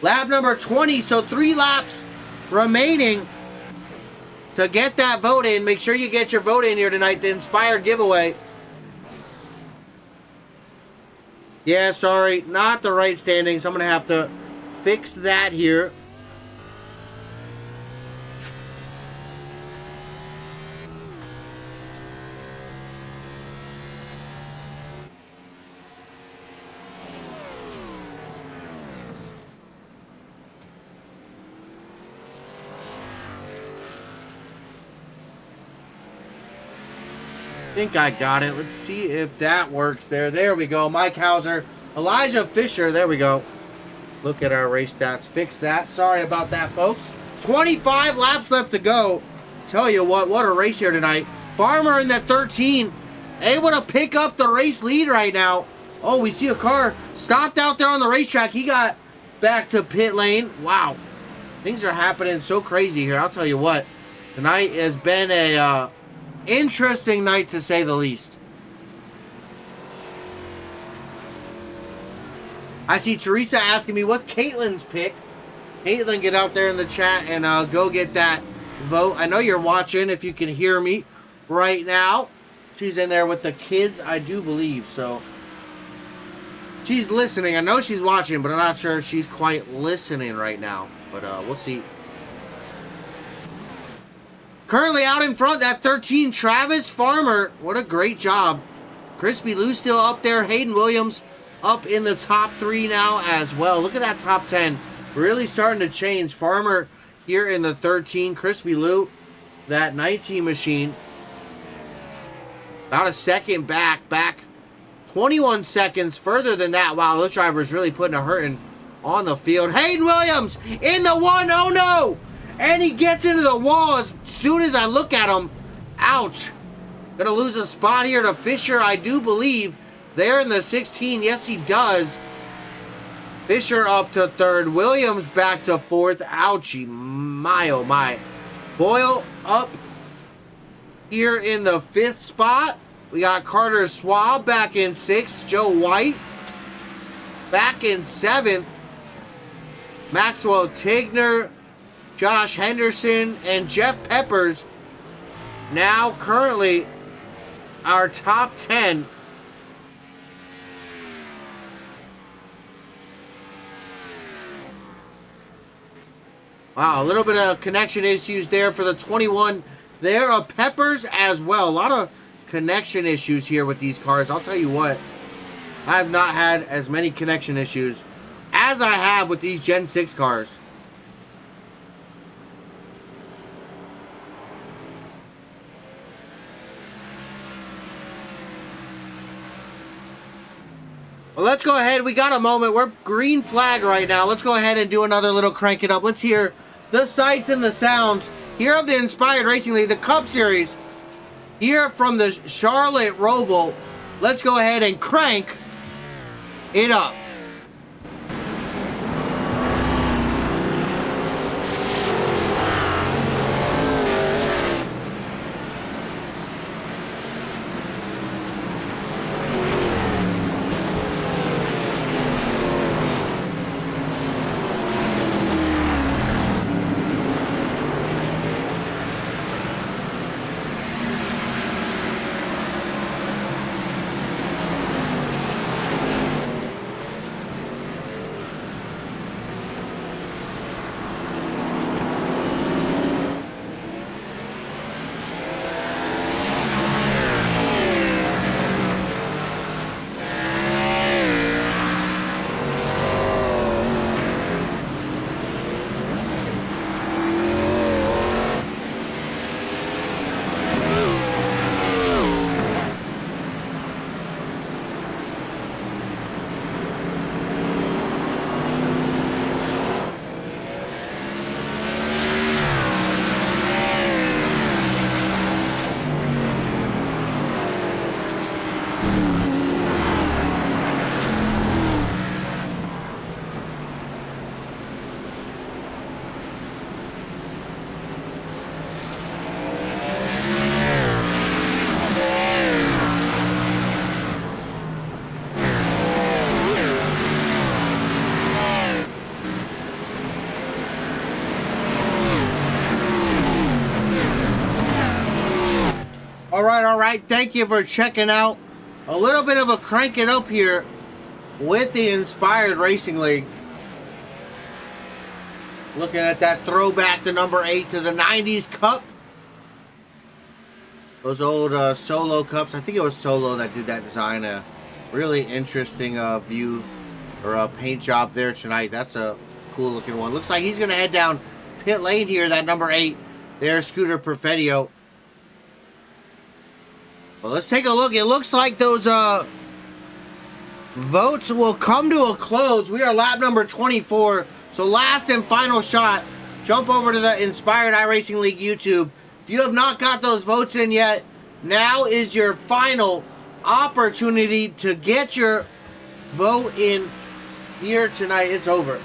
Lap number 20, so 3 laps remaining to get that vote in. Make sure you get your vote in here tonight, the Inspired giveaway. Yeah, sorry, not the right standings. I'm going to have to fix that here. I think I got it. Let's see if that works there. There we go. Mike Hauser, Elijah Fisher. There we go. Look at our race stats. Fix that. Sorry about that, folks. 25 laps left to go. Tell you what a race here tonight. Farmer in that 13. Able to pick up the race lead right now. Oh, we see a car stopped out there on the racetrack. He got back to pit lane. Wow. Things are happening so crazy here. I'll tell you what. Tonight has been a interesting night to say the least. I see Teresa asking me, what's Caitlin's pick? Caitlin, get out there in the chat and go get that vote. I know you're watching if you can hear me right now. She's in there with the kids, I do believe. So she's listening. I know she's watching, but I'm not sure if she's quite listening right now. But we'll see. Currently out in front, that 13, Travis Farmer. What a great job. Crispy Lou still up there. Hayden Williams up in the top 3 now as well. Look at that top 10. Really starting to change. Farmer here in the 13. Crispy Lou, that 19 machine. About a second back. 21 seconds further than that. Wow, those drivers really putting a hurting on the field. Hayden Williams in the 1. Oh no! And he gets into the wall as soon as I look at him. Ouch. Gonna lose a spot here to Fisher, I do believe. There in the 16. Yes, he does. Fisher up to 3rd. Williams back to 4th. Ouchie. My, oh my. Boyle up here in the 5th spot. We got Carter Swab back in 6th. Joe White back in 7th. Maxwell Tigner, Josh Henderson, and Jeff Peppers now currently our top 10. Wow, a little bit of connection issues there for the 21. There are Peppers as well. A lot of connection issues here with these cars. I'll tell you what, I have not had as many connection issues as I have with these Gen 6 cars. Well, let's go ahead. We got a moment. We're green flag right now. Let's go ahead and do another little crank it up. Let's hear the sights and the sounds here of the Inspired Racing League, the Cup Series, here from the Charlotte Roval. Let's go ahead and crank it up. right, thank you for checking out a little bit of a crank it up here with the Inspired Racing League. Looking at that throwback to number 8 to the 90s Cup. Those old Solo Cups. I think it was Solo that did that design. A really interesting view or paint job there tonight. That's a cool looking one. Looks like he's going to head down pit lane here, that number 8. There's Scooter Perfetio. Well, let's take a look. It looks like those votes will come to a close. We are lap number 24. So last and final shot. Jump over to the Inspired iRacing League YouTube. If you have not got those votes in yet, now is your final opportunity to get your vote in here tonight. It's over.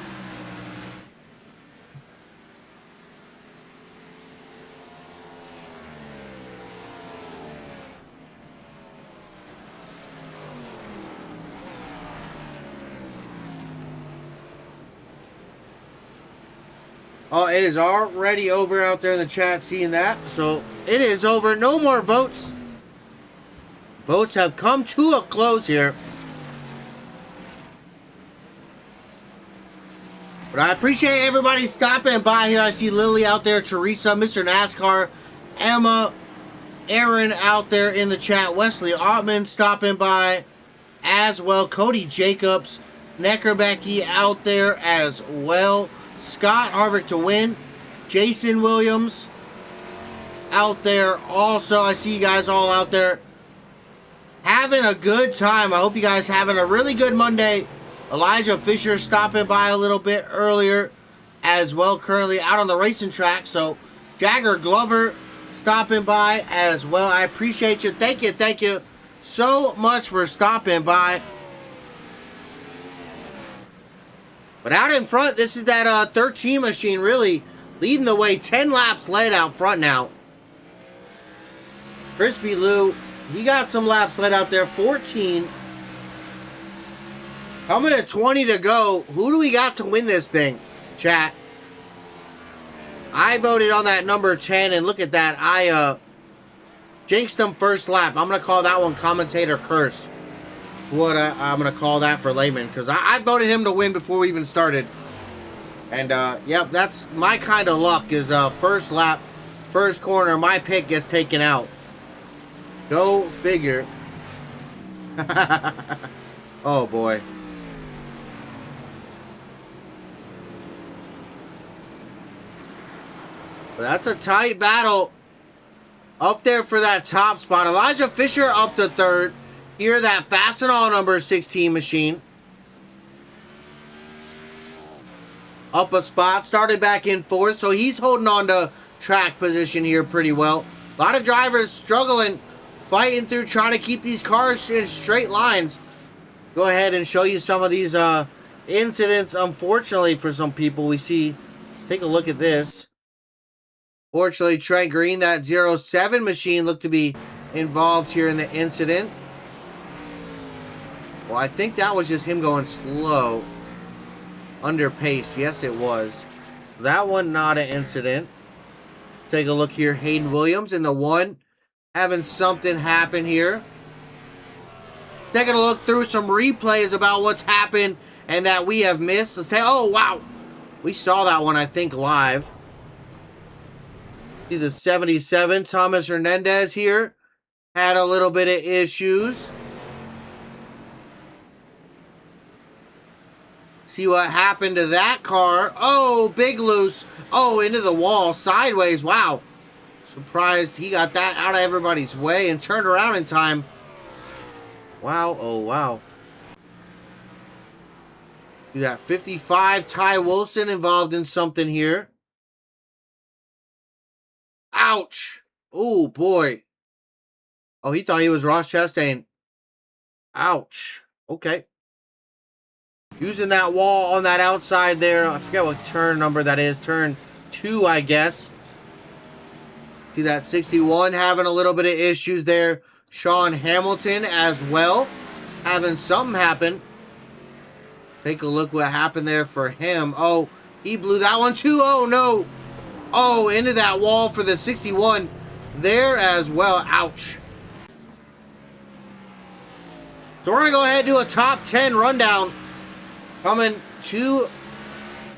Oh, it is already over out there in the chat, seeing that. So, it is over. No more votes. Votes have come to a close here. But I appreciate everybody stopping by here. I see Lily out there, Teresa, Mr. NASCAR, Emma, Aaron out there in the chat, Wesley Ottman stopping by as well, Cody Jacobs, Neckerbecky out there as well. Scott Harvick to win. Jason Williams out there also. I see you guys all out there having a good time. I hope you guys having a really good Monday. Elijah Fisher stopping by a little bit earlier as well. Currently out on the racing track. So Jagger Glover stopping by as well. I appreciate you. Thank you so much for stopping by. But out in front, this is that 13 machine really leading the way. 10 laps led out front now. Crispy Lou, he got some laps led out there. 14. Coming at 20 to go. Who do we got to win this thing, chat? I voted on that number 10, and look at that. I jinxed him first lap. I'm going to call that one commentator curse. What I'm going to call that for layman, because I voted him to win before we even started. And, yep, that's my kind of luck is first lap, first corner, my pick gets taken out. Go figure. Oh, boy. But that's a tight battle up there for that top spot. Elijah Fisher up to third. Here, that Fastenal number 16 machine. Up a spot, started back in fourth, so he's holding on to track position here pretty well. A lot of drivers struggling, fighting through, trying to keep these cars in straight lines. Go ahead and show you some of these incidents, unfortunately, for some people. We see, let's take a look at this. Fortunately, Trent Green, that 07 machine, looked to be involved here in the incident. Well, I think that was just him going slow. Under pace. Yes, it was. That one, not an incident. Take a look here. Hayden Williams in the 1. Having something happen here. Taking a look through some replays about what's happened and that we have missed. Let's say, oh, wow. We saw that one, I think, live. See the 77. Thomas Hernandez here. Had a little bit of issues. See what happened to that car. Oh, big loose. Oh, into the wall. Sideways. Wow. Surprised he got that out of everybody's way and turned around in time. Wow. Oh, wow. See that 55. Ty Wilson involved in something here. Ouch. Oh, boy. Oh, he thought he was Ross Chastain. Ouch. Okay. Using that wall on that outside there. I forget what turn number that is. Turn 2, I guess. See that 61 having a little bit of issues there. Sean Hamilton as well. Having something happen. Take a look what happened there for him. Oh, he blew that one too. Oh, no. Oh, into that wall for the 61 there as well. Ouch. So we're going to go ahead and do a top 10 rundown. Coming to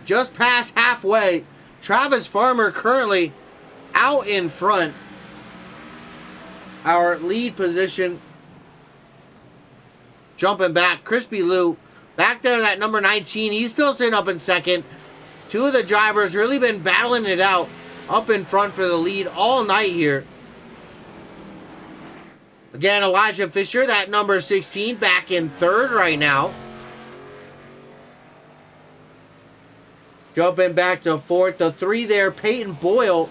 just past halfway. Travis Farmer currently out in front. Our lead position. Jumping back. Crispy Lou back there, that number 19. He's still sitting up in second. Two of the drivers really been battling it out up in front for the lead all night here. Again, Elijah Fisher, that number 16, back in third right now. Jumping back to fourth. The 3 there, Peyton Boyle.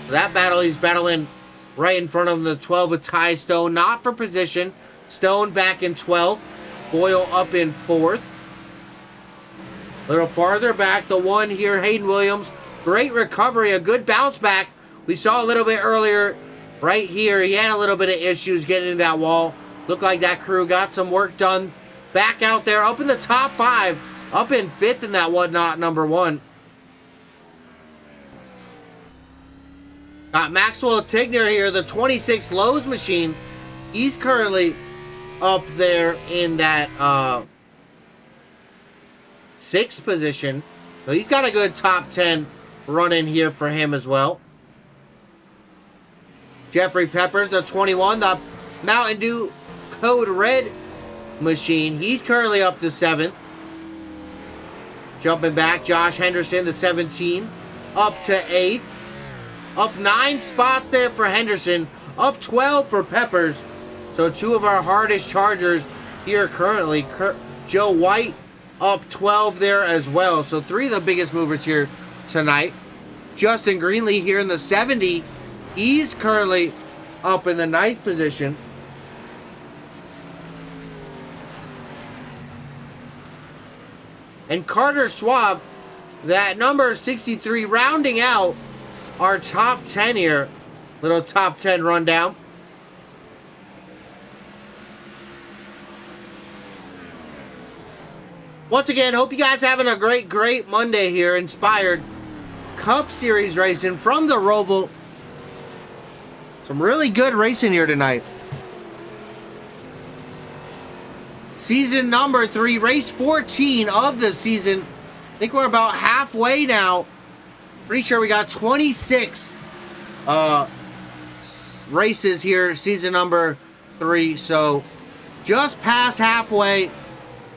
That battle, he's battling right in front of the 12 with Ty Stone. Not for position. Stone back in 12th. Boyle up in 4th. A little farther back, the 1 here, Hayden Williams. Great recovery, a good bounce back. We saw a little bit earlier right here. He had a little bit of issues getting into that wall. Looked like that crew got some work done. Back out there, up in the top 5. Up in 5th in that whatnot, number 1. Got Maxwell Tigner here, the 26 Lowe's machine. He's currently up there in that 6th position. So he's got a good top 10 run in here for him as well. Jeffrey Peppers, the 21, the Mountain Dew Code Red machine. He's currently up to 7th. Jumping back, Josh Henderson, the 17, up to 8th. Up 9 spots there for Henderson. Up 12 for Peppers. So 2 of our hardest chargers here currently. Joe White up 12 there as well. So 3 of the biggest movers here tonight. Justin Greenlee here in the 70. He's currently up in the 9th position. And Carter Schwab, that number 63, rounding out our top 10 here. Little top 10 rundown. Once again, hope you guys having a great Monday here. Inspired Cup Series racing from the Roval. Some really good racing here tonight. Season number 3, race 14 of the season. I think we're about halfway now. Pretty sure we got 26 races here, season number 3. So just past halfway.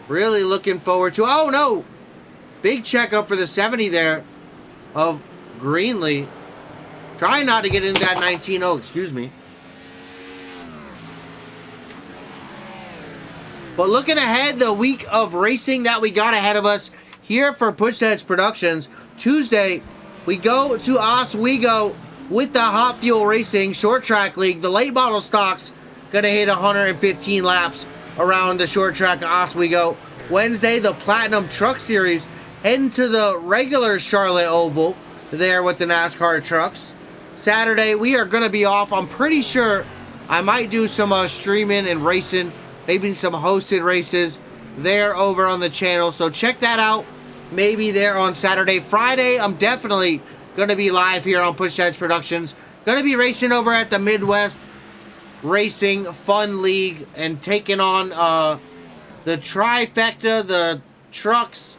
Really looking forward to. Oh no! Big checkup for the 70 there of Greenlee. Trying not to get into that 19. Oh, excuse me. But looking ahead, the week of racing that we got ahead of us here for Pushheads Productions. Tuesday, we go to Oswego with the Hot Fuel Racing Short Track League. The late model stocks gonna hit 115 laps around the short track of Oswego. Wednesday, the Platinum Truck Series heading to the regular Charlotte Oval there with the NASCAR trucks. Saturday, we are going to be off. I'm pretty sure I might do some streaming and racing, maybe some hosted races there over on the channel. So check that out. Maybe there on Saturday. Friday, I'm definitely going to be live here on Pushheads Productions. Going to be racing over at the Midwest Racing Fun League and taking on the trifecta, the Trucks,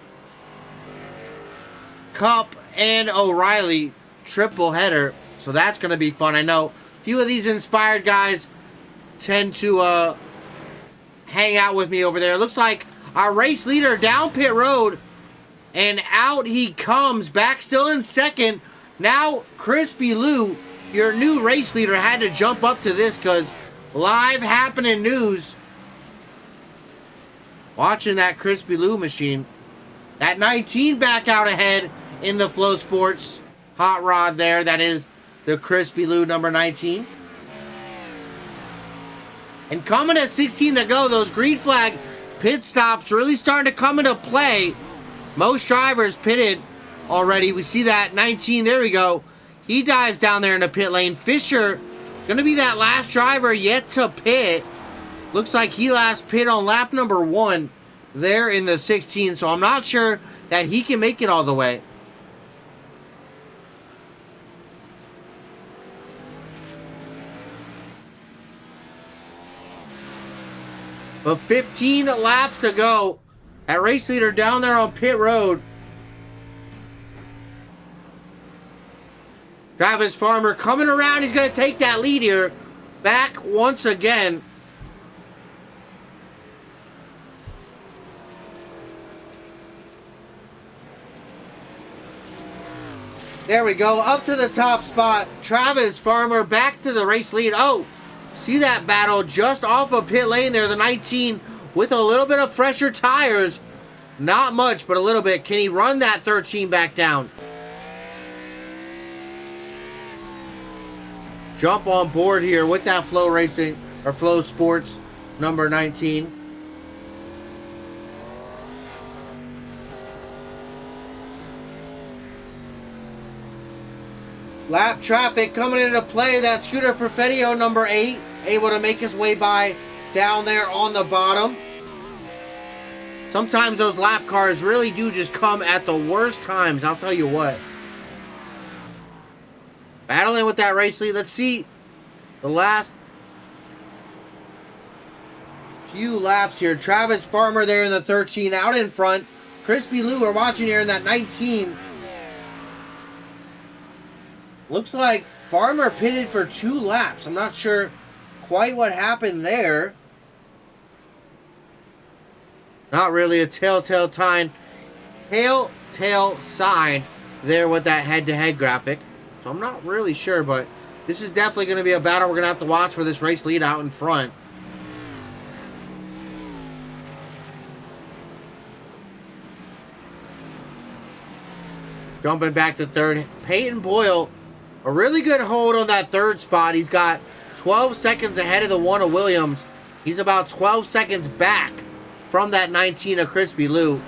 Cup, and O'Reilly triple header. So that's going to be fun. I know a few of these inspired guys tend to hang out with me over there. It looks like our race leader down pit road, and out he comes, back still in second. Now Crispy Lou, your new race leader, had to jump up to this because live happening news. Watching that Crispy Lou machine. That 19 back out ahead in the Flow Sports hot rod there. That is the Crispy Lou number 19. And coming at 16 to go, those green flag pit stops really starting to come into play. Most drivers pitted already. We see that 19, there we go. He dives down there in the pit lane. Fisher, gonna be that last driver yet to pit. Looks like he last pit on lap number 1 there in the 16, so I'm not sure that he can make it all the way. But 15 laps to go. That race leader down there on pit road. Travis Farmer coming around. He's going to take that lead here. Back once again. There we go. Up to the top spot. Travis Farmer back to the race lead. Oh, see that battle just off of pit lane there. The 19 with a little bit of fresher tires. Not much, but a little bit. Can he run that 13 back down? Jump on board here with that Flow Racing or Flow Sports number 19. Lap traffic coming into play. That Scooter Perfettio number 8 able to make his way by down there on the bottom. Sometimes those lap cars really do just come at the worst times, I'll tell you what. Battling with that race lead. Let's see the last few laps here. Travis Farmer there in the 13 out in front. Crispy Lou we're watching here in that 19. Looks like Farmer pitted for 2 laps. I'm not sure quite what happened there. Not really a telltale sign there with that head-to-head graphic. So I'm not really sure, but this is definitely going to be a battle we're going to have to watch for this race lead out in front. Jumping back to third. Peyton Boyle, a really good hold on that third spot. He's got 12 seconds ahead of the one of Williams. He's about 12 seconds back from that 19 of Crispy Lou.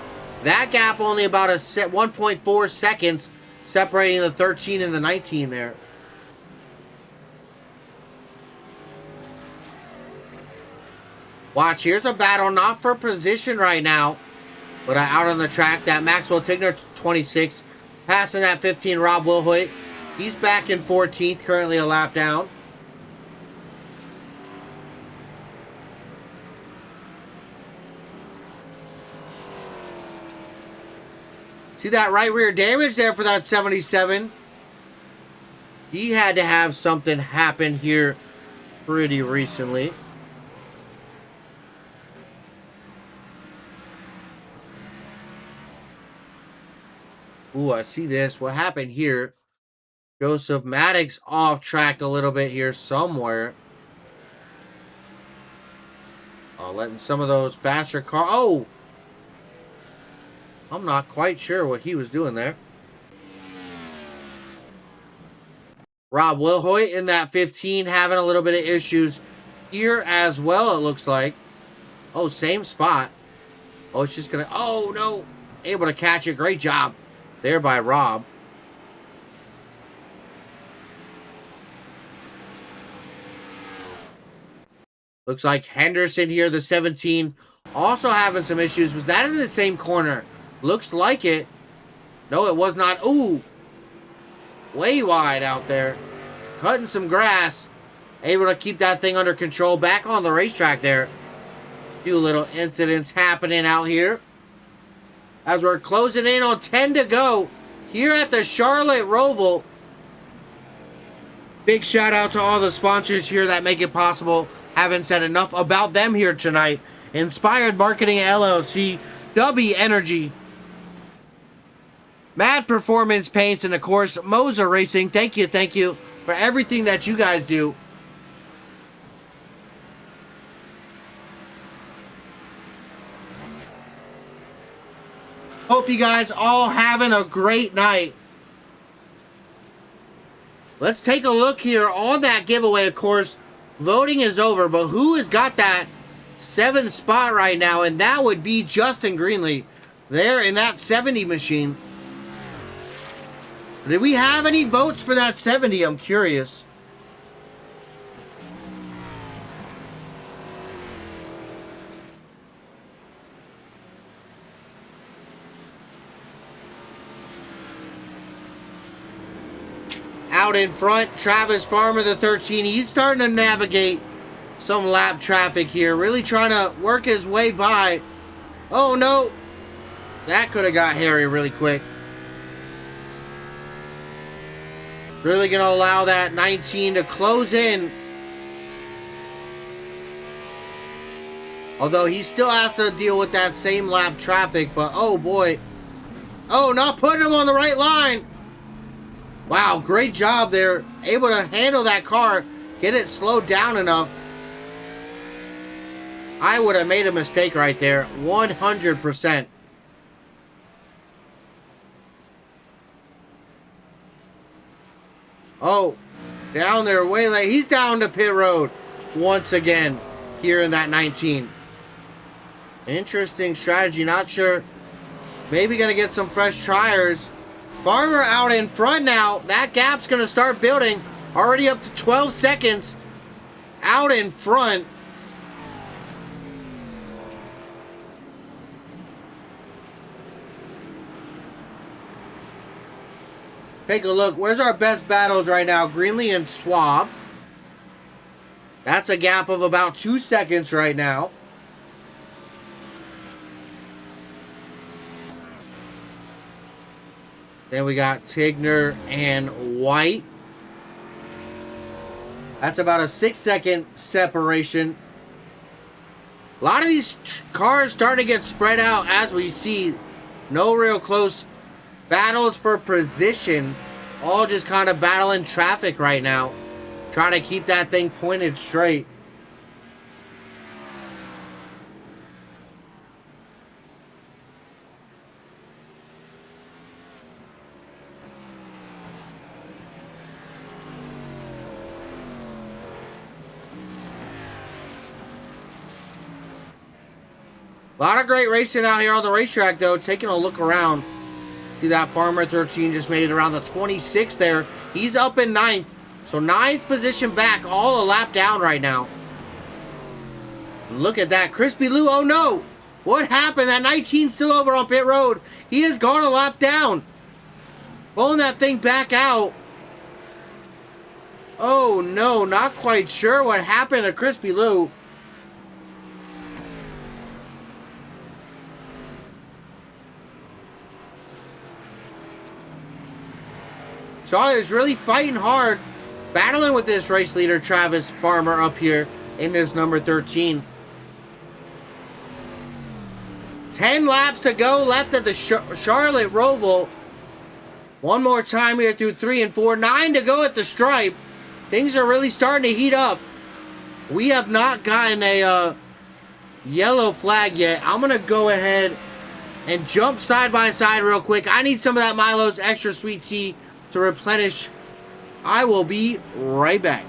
That gap only about a 1.4 seconds separating the 13 and the 19 there. Watch, here's a battle not for position right now, but out on the track. That Maxwell Tigner 26 passing that 15 Rob Wilhoit. He's back in 14th, currently a lap down. See that right rear damage there for that 77. He had to have something happen here pretty recently. Ooh, I see this. What happened here? Joseph Maddox off track a little bit here somewhere. Letting some of those faster cars... Oh! I'm not quite sure what he was doing there. Rob Wilhoit in that 15 having a little bit of issues here as well, it looks like. Oh, same spot. Oh, it's just going to... Oh, no. Able to catch it. Great job there by Rob. Looks like Henderson here, the 17, also having some issues. Was that in the same corner? Looks like it. No, it was not. Ooh. Way wide out there. Cutting some grass. Able to keep that thing under control. Back on the racetrack there. Few little incidents happening out here. As we're closing in on 10 to go here at the Charlotte Roval. Big shout out to all the sponsors here that make it possible. Haven't said enough about them here tonight. Inspired Marketing LLC. W Energy. Mad Performance Paints, and of course, Moser Racing. Thank you for everything that you guys do. Hope you guys all having a great night. Let's take a look here on that giveaway. Of course, voting is over, but who has got that 7th spot right now? And that would be Justin Greenlee there in that 70 machine. Did we have any votes for that 70? I'm curious. Out in front, Travis Farmer, the 13. He's starting to navigate some lap traffic here. Really trying to work his way by. Oh no. That could have got hairy really quick. Really going to allow that 19 to close in. Although he still has to deal with that same lap traffic. But oh boy. Oh, not putting him on the right line. Wow, great job there. Able to handle that car. Get it slowed down enough. I would have made a mistake right there. 100%. Oh, down there way late. He's down to pit road once again here in that 19. Interesting strategy. Not sure. Maybe going to get some fresh tires. Farmer out in front now. That gap's going to start building. Already up to 12 seconds out in front. Take a look. Where's our best battles right now? Greenlee and Swab. That's a gap of about 2 seconds right now. Then we got Tigner and White. That's about a 6-second separation. A lot of these cars starting to get spread out as we see. No real close battles for position. All just kind of battling traffic right now. Trying to keep that thing pointed straight. A lot of great racing out here on the racetrack, though. Taking a look around. See that Farmer 13 just made it around the 26th there. He's up in 9th. So 9th position back, all a lap down right now. Look at that. Crispy Lou, oh no! What happened? That 19's still over on pit road. He has gone a lap down. Pulling that thing back out. Oh no, not quite sure what happened to Crispy Lou. Charlie is really fighting hard, battling with this race leader, Travis Farmer, up here in this number 13. 10 laps to go left at the Charlotte Roval. One more time here through 3 and 4. 9 to go at the stripe. Things are really starting to heat up. We have not gotten a yellow flag yet. I'm going to go ahead and jump side by side real quick. I need some of that Milo's Extra Sweet Tea to replenish. I will be right back.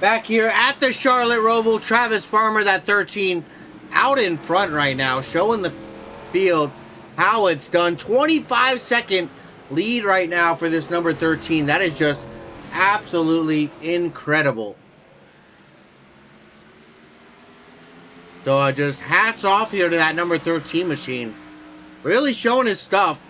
Back here at the Charlotte Roval, Travis Farmer, that 13, out in front right now, showing the field how it's done. 25-second lead right now for this number 13. That is just absolutely incredible. So just hats off here to that number 13 machine. Really showing his stuff.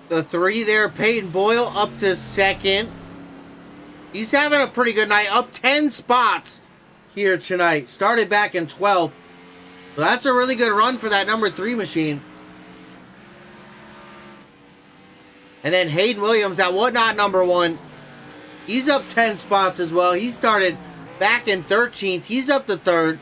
The 3 there, Peyton Boyle, up to 2nd. He's having a pretty good night. Up 10 spots here tonight. Started back in 12th. So that's a really good run for that number 3 machine. And then Hayden Williams, that Whatnot number 1. He's up 10 spots as well. He started back in 13th. He's up to third.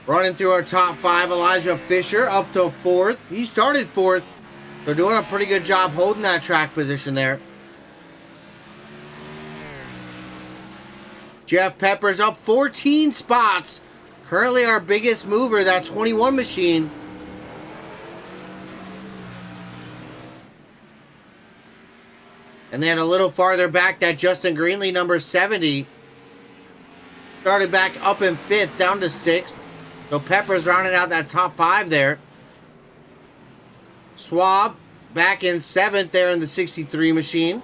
Running through our top 5, Elijah Fisher up to 4th. He started 4th. They're doing a pretty good job holding that track position there. Jeff Peppers up 14 spots. Currently our biggest mover, that 21 machine. And then a little farther back, that Justin Greenlee, number 70. Started back up in 5th, down to 6th. So Peppers rounding out that top 5 there. Schwab back in 7th there in the 63 machine.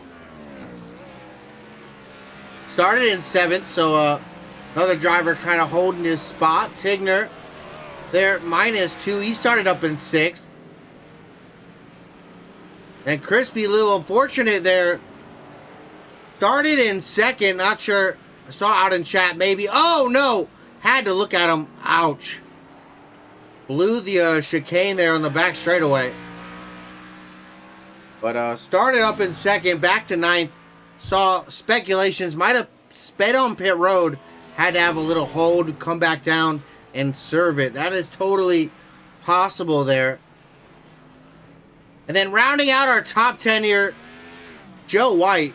Started in 7th, so another driver kind of holding his spot. Tigner there, -2. He started up in 6th. And Crispy Lou, unfortunate there. Started in 2nd. Not sure. I saw out in chat maybe. Oh, no. Had to look at him. Ouch. Blew the chicane there on the back straightaway. But started up in 2nd. Back to 9th. Saw speculations. Might have sped on pit road. Had to have a little hold. Come back down and serve it. That is totally possible there. And then rounding out our top 10 here, Joe White.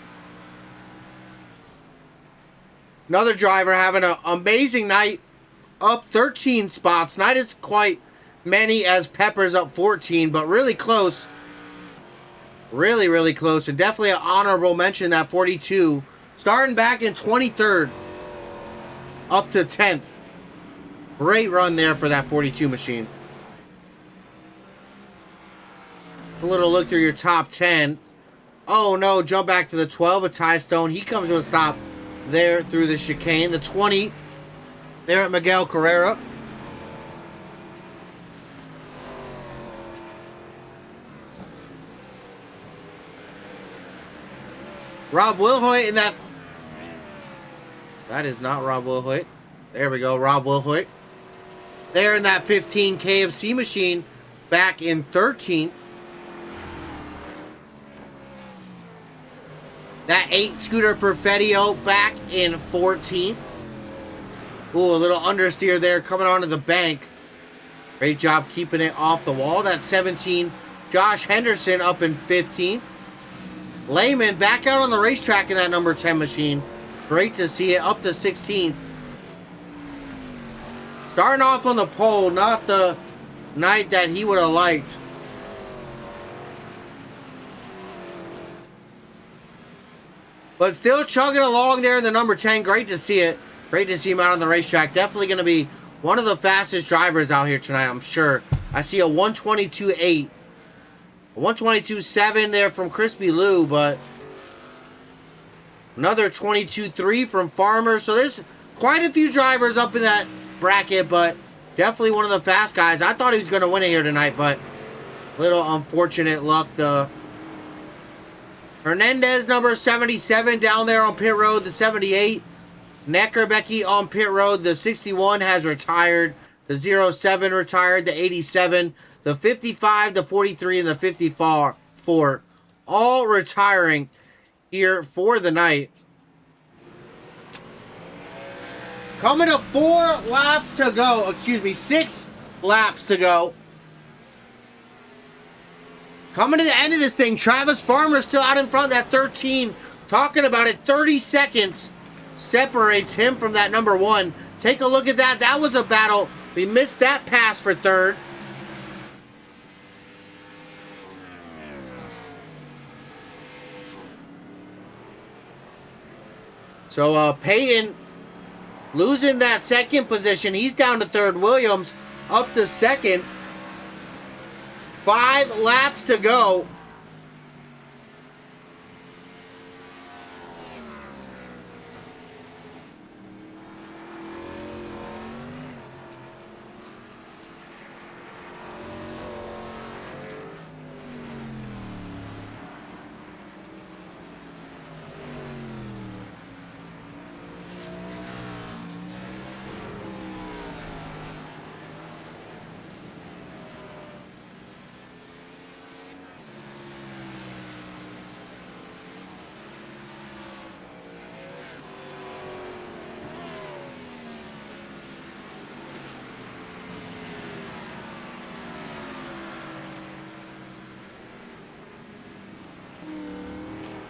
Another driver having an amazing night. Up 13 spots. Not as quite many as Peppers, up 14, but really close. Really, really close. And definitely an honorable mention, that 42. Starting back in 23rd. Up to 10th. Great run there for that 42 machine. A little look through your top 10. Oh no, jump back to the 12 of Ty Stone. He comes to a stop there through the chicane. The 20 there at Miguel Carrera. Rob Wilhoit in that. That is not Rob Wilhoit. There we go, Rob Wilhoit. There in that 15 KFC machine, back in 13th. That 8 Scooter Perfettio back in 14th. Ooh, a little understeer there coming onto the bank. Great job keeping it off the wall. That 17 Josh Henderson up in 15th. Lehman back out on the racetrack in that number 10 machine. Great to see it up to 16th. Starting off on the pole, not the night that he would have liked. But still chugging along there in the number 10. Great to see it. Great to see him out on the racetrack. Definitely going to be one of the fastest drivers out here tonight, I'm sure. I see a 122.8. A 122.7 there from Crispy Lou, but another 22.3 from Farmer. So there's quite a few drivers up in that bracket, but definitely one of the fast guys. I thought he was going to win it here tonight, but little unfortunate luck. The Hernandez, number 77, down there on pit road. The 78. Neckerbecky on pit road. The 61 has retired. The 07 retired. The 87. The 55, the 43, and the 54. All retiring here for the night. Coming to 4 laps to go. Excuse me, 6 laps to go. Coming to the end of this thing, Travis Farmer still out in front, that 13. Talking about it, 30 seconds separates him from that number 1. Take a look at that. That was a battle. We missed that pass for 3rd. So Peyton losing that 2nd position. He's down to 3rd. Williams up to 2nd. 5 laps to go.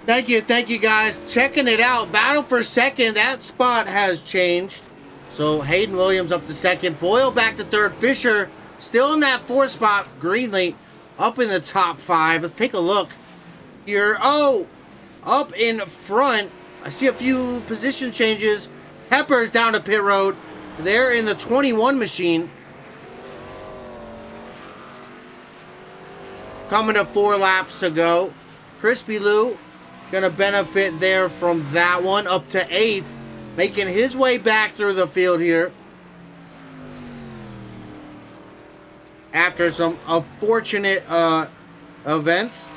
Thank you guys. Checking it out. Battle for second. That spot has changed. So Hayden Williams up to second. Boyle back to third. Fisher still in that fourth spot. Greenlee up in the top 5. Let's take a look here. Oh, up in front. I see a few position changes. Pepper's down to pit road. They're in the 21 machine. Coming to 4 laps to go. Crispy Lou gonna benefit there from that one. Up to 8th. Making his way back through the field here. After some unfortunate events.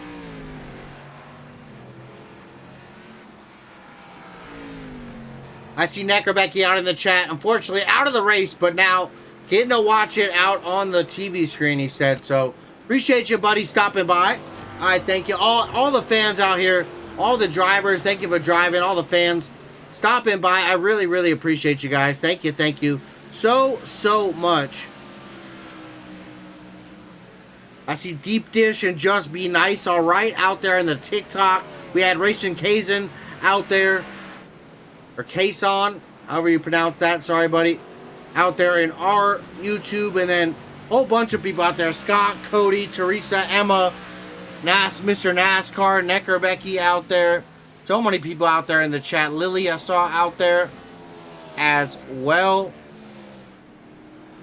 I see Neckerbecky out in the chat. Unfortunately, out of the race, but now getting to watch it out on the TV screen, he said. So, appreciate you, buddy, stopping by. All right, thank you. All the fans out here, all the drivers, thank you for driving. All the fans stopping by. I really, really appreciate you guys. Thank you so much. I see Deep Dish and Just Be Nice, all right, out there in the TikTok. We had Racing Kazan out there. Or Kason, however you pronounce that. Sorry, buddy. Out there in our YouTube. And then a whole bunch of people out there. Scott, Cody, Teresa, Emma, Mr. NASCAR, Neckerbecky out there. So many people out there in the chat. Lily, I saw out there as well.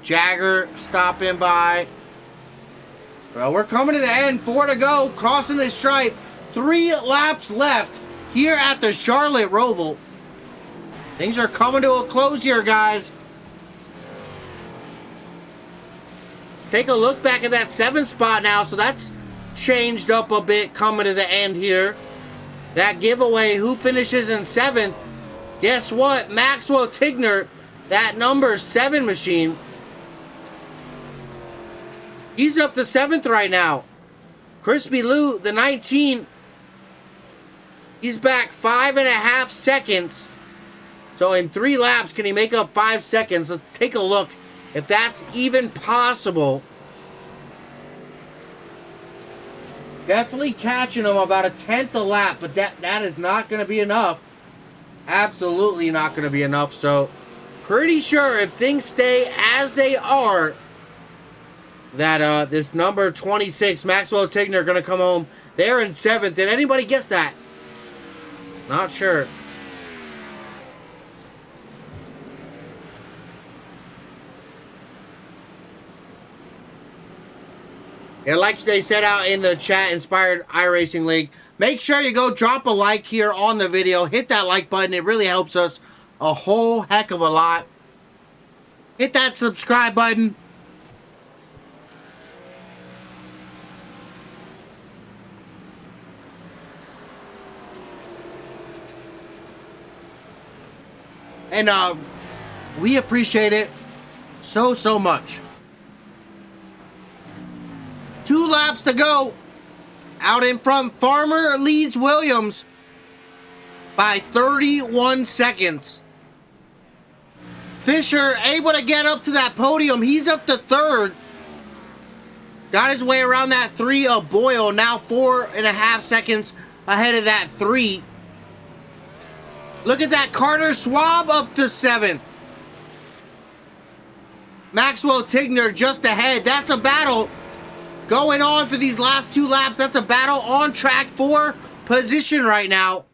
Jagger stopping by. Well, we're coming to the end. 4 to go. Crossing the stripe. 3 laps left here at the Charlotte Roval. Things are coming to a close here, guys. Take a look back at that 7th spot now. So that's changed up a bit coming to the end here. That giveaway, who finishes in 7th? Guess what? Maxwell Tigner, that number 7 machine. He's up to 7th right now. Crispy Lou, the 19. He's back 5.5 seconds. So in 3 laps, can he make up 5 seconds? Let's take a look if that's even possible. Definitely catching him about a 10th a lap, but that is not going to be enough. Absolutely not going to be enough. So pretty sure if things stay as they are, that this number 26, Maxwell Tigner, going to come home. They're in 7th. Did anybody guess that? Not sure. Yeah, like they said out in the chat, Inspired iRacing League, make sure you go drop a like here on the video. Hit that like button. It really helps us a whole heck of a lot. Hit that subscribe button. And we appreciate it so much. 2 laps to go. Out in front, Farmer leads Williams by 31 seconds. Fisher able to get up to that podium. He's up to 3rd. Got his way around that 3 of Boyle. Now 4.5 seconds ahead of that 3. Look at that. Carter Schwab up to 7th. Maxwell Tigner just ahead. That's a battle going on for these last 2 laps. That's a battle on track for position right now.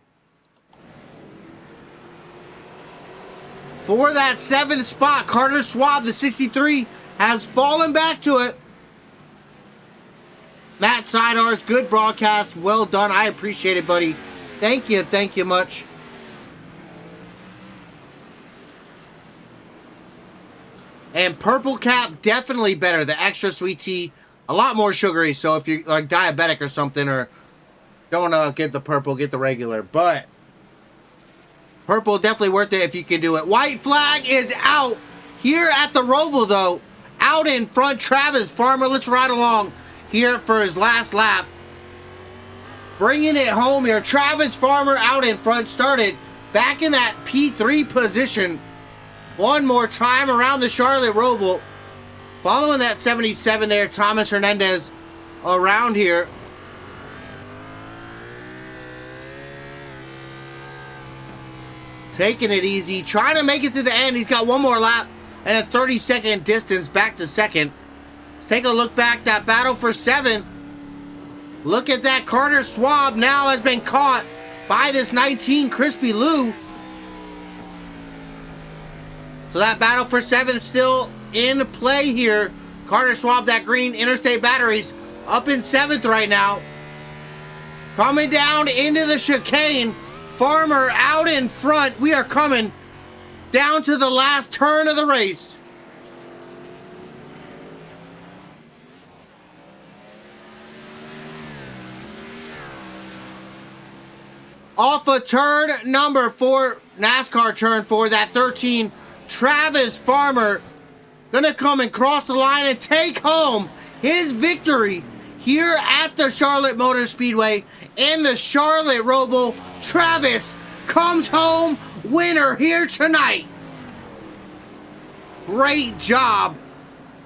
For that 7th spot, Carter Schwab, the 63, has fallen back to it. Matt Sidars, good broadcast. Well done. I appreciate it, buddy. Thank you much. And Purple Cap, definitely better. The extra sweet tea, a lot more sugary. So if you're like diabetic or something, or don't want to get the purple, get the regular. But purple, definitely worth it if you can do it. White flag is out here at the Roval, though. Out in front, Travis Farmer. Let's ride along here for his last lap. Bringing it home here. Travis Farmer out in front, started back in that P3 position. One more time around the Charlotte Roval. Following that 77 there, Thomas Hernandez around here. taking it easy, trying to make it to the end. He's got one more lap and a 30-second distance back to second. Let's take a look back. That battle for 7th. Look at that. Carter Schwab now has been caught by this 19 Crispy Lou. So that battle for 7th still in play here. Carter Schwab, that green Interstate Batteries, up in 7th right now. Coming down into the chicane. Farmer out in front. We are coming down to the last turn of the race. Off of turn number 4, NASCAR turn 4, that 13, Travis Farmer gonna come and cross the line and take home his victory here at the Charlotte Motor Speedway in the Charlotte Roval. Travis comes home winner here tonight. Great job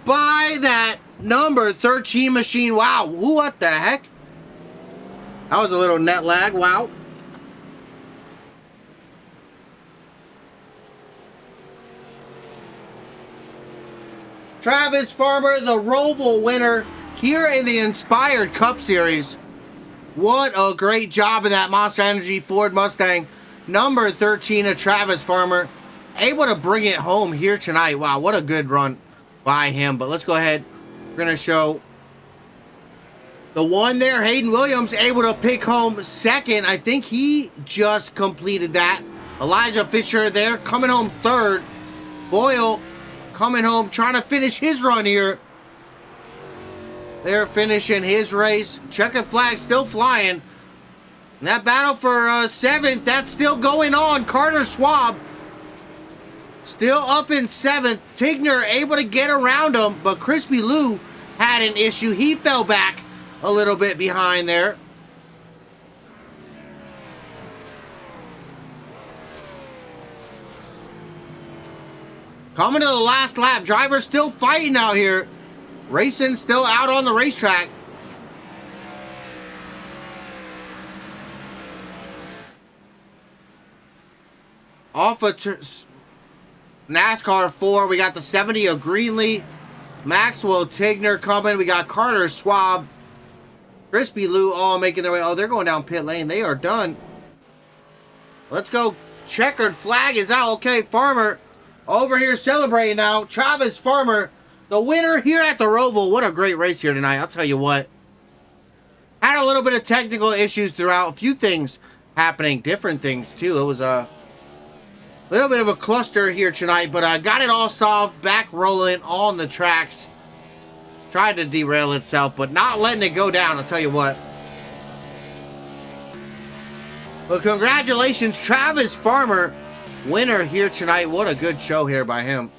by that number 13 machine. Wow, what the heck? That was a little net lag, wow. Travis Farmer, the Roval winner here in the Inspired Cup Series. What a great job of that Monster Energy Ford Mustang. Number 13 of Travis Farmer. Able to bring it home here tonight. Wow, what a good run by him. But let's go ahead. We're going to show the one there. Hayden Williams able to pick home second. I think he just completed that. Elijah Fisher there coming home third. Boyle coming home, trying to finish his run here. They're finishing his race. Checkered flag still flying. And that battle for 7th, that's still going on. Carter Schwab still up in 7th. Tigner able to get around him, but Crispy Lou had an issue. He fell back a little bit behind there. Coming to the last lap. Drivers still fighting out here. Racing still out on the racetrack. Off of NASCAR 4, we got the 70 of Greenlee. Maxwell Tigner coming. We got Carter Schwab. Crispy Lou all making their way. Oh, they're going down pit lane. They are done. Let's go. Checkered flag is out. Okay, Farmer over here celebrating now. Travis Farmer, the winner here at the Roval. What a great race here tonight. I'll tell you what. Had a little bit of technical issues throughout. A few things happening. Different things, too. It was a little bit of a cluster here tonight. But got it all solved. Back rolling on the tracks. Tried to derail itself, but not letting it go down. I'll tell you what. Well, congratulations, Travis Farmer. Winner here tonight. What a good show here by him.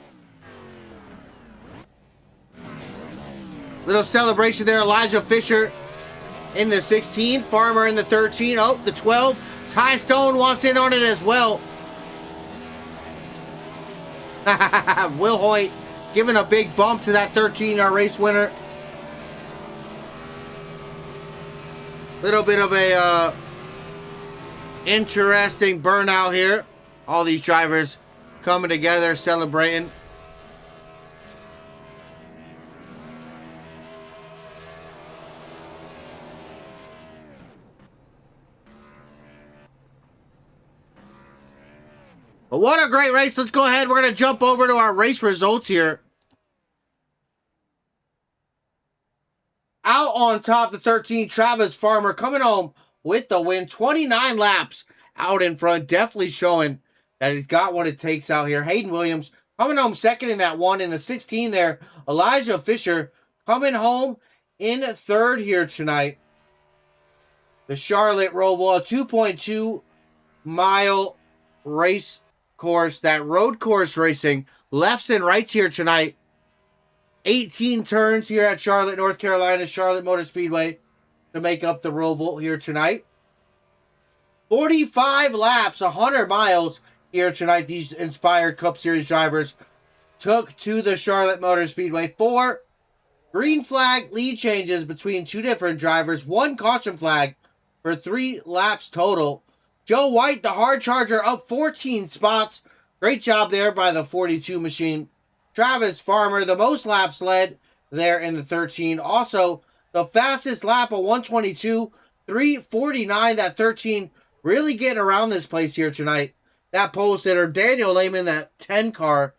Little celebration there. Elijah Fisher in the 16. Farmer in the 13. Oh, the 12. Ty Stone wants in on it as well. Will Hoyt giving a big bump to that 13-yard race winner. Little bit of a interesting burnout here. All these drivers coming together, celebrating. But what a great race. Let's go ahead. We're going to jump over to our race results here. Out on top, the 13, Travis Farmer coming home with the win. 29 laps out in front. Definitely showing that he's got what it takes out here. Hayden Williams coming home second in that one. In the 16 there, Elijah Fisher coming home in third here tonight. The Charlotte Roval, a 2.2 mile race course. That road course racing. Lefts and rights here tonight. 18 turns here at Charlotte, North Carolina, Charlotte Motor Speedway to make up the Roval here tonight. 45 laps, 100 miles here tonight. These Inspired Cup Series drivers took to the Charlotte Motor Speedway. 4 green flag lead changes between 2 different drivers. 1 caution flag for 3 laps total. Joe White, the hard charger, up 14 spots. Great job there by the 42 machine. Travis Farmer, the most laps led there in the 13. Also, the fastest lap of 122, 349. That 13 really getting around this place here tonight. That pole sitter, Daniel Lehman, that 10 car.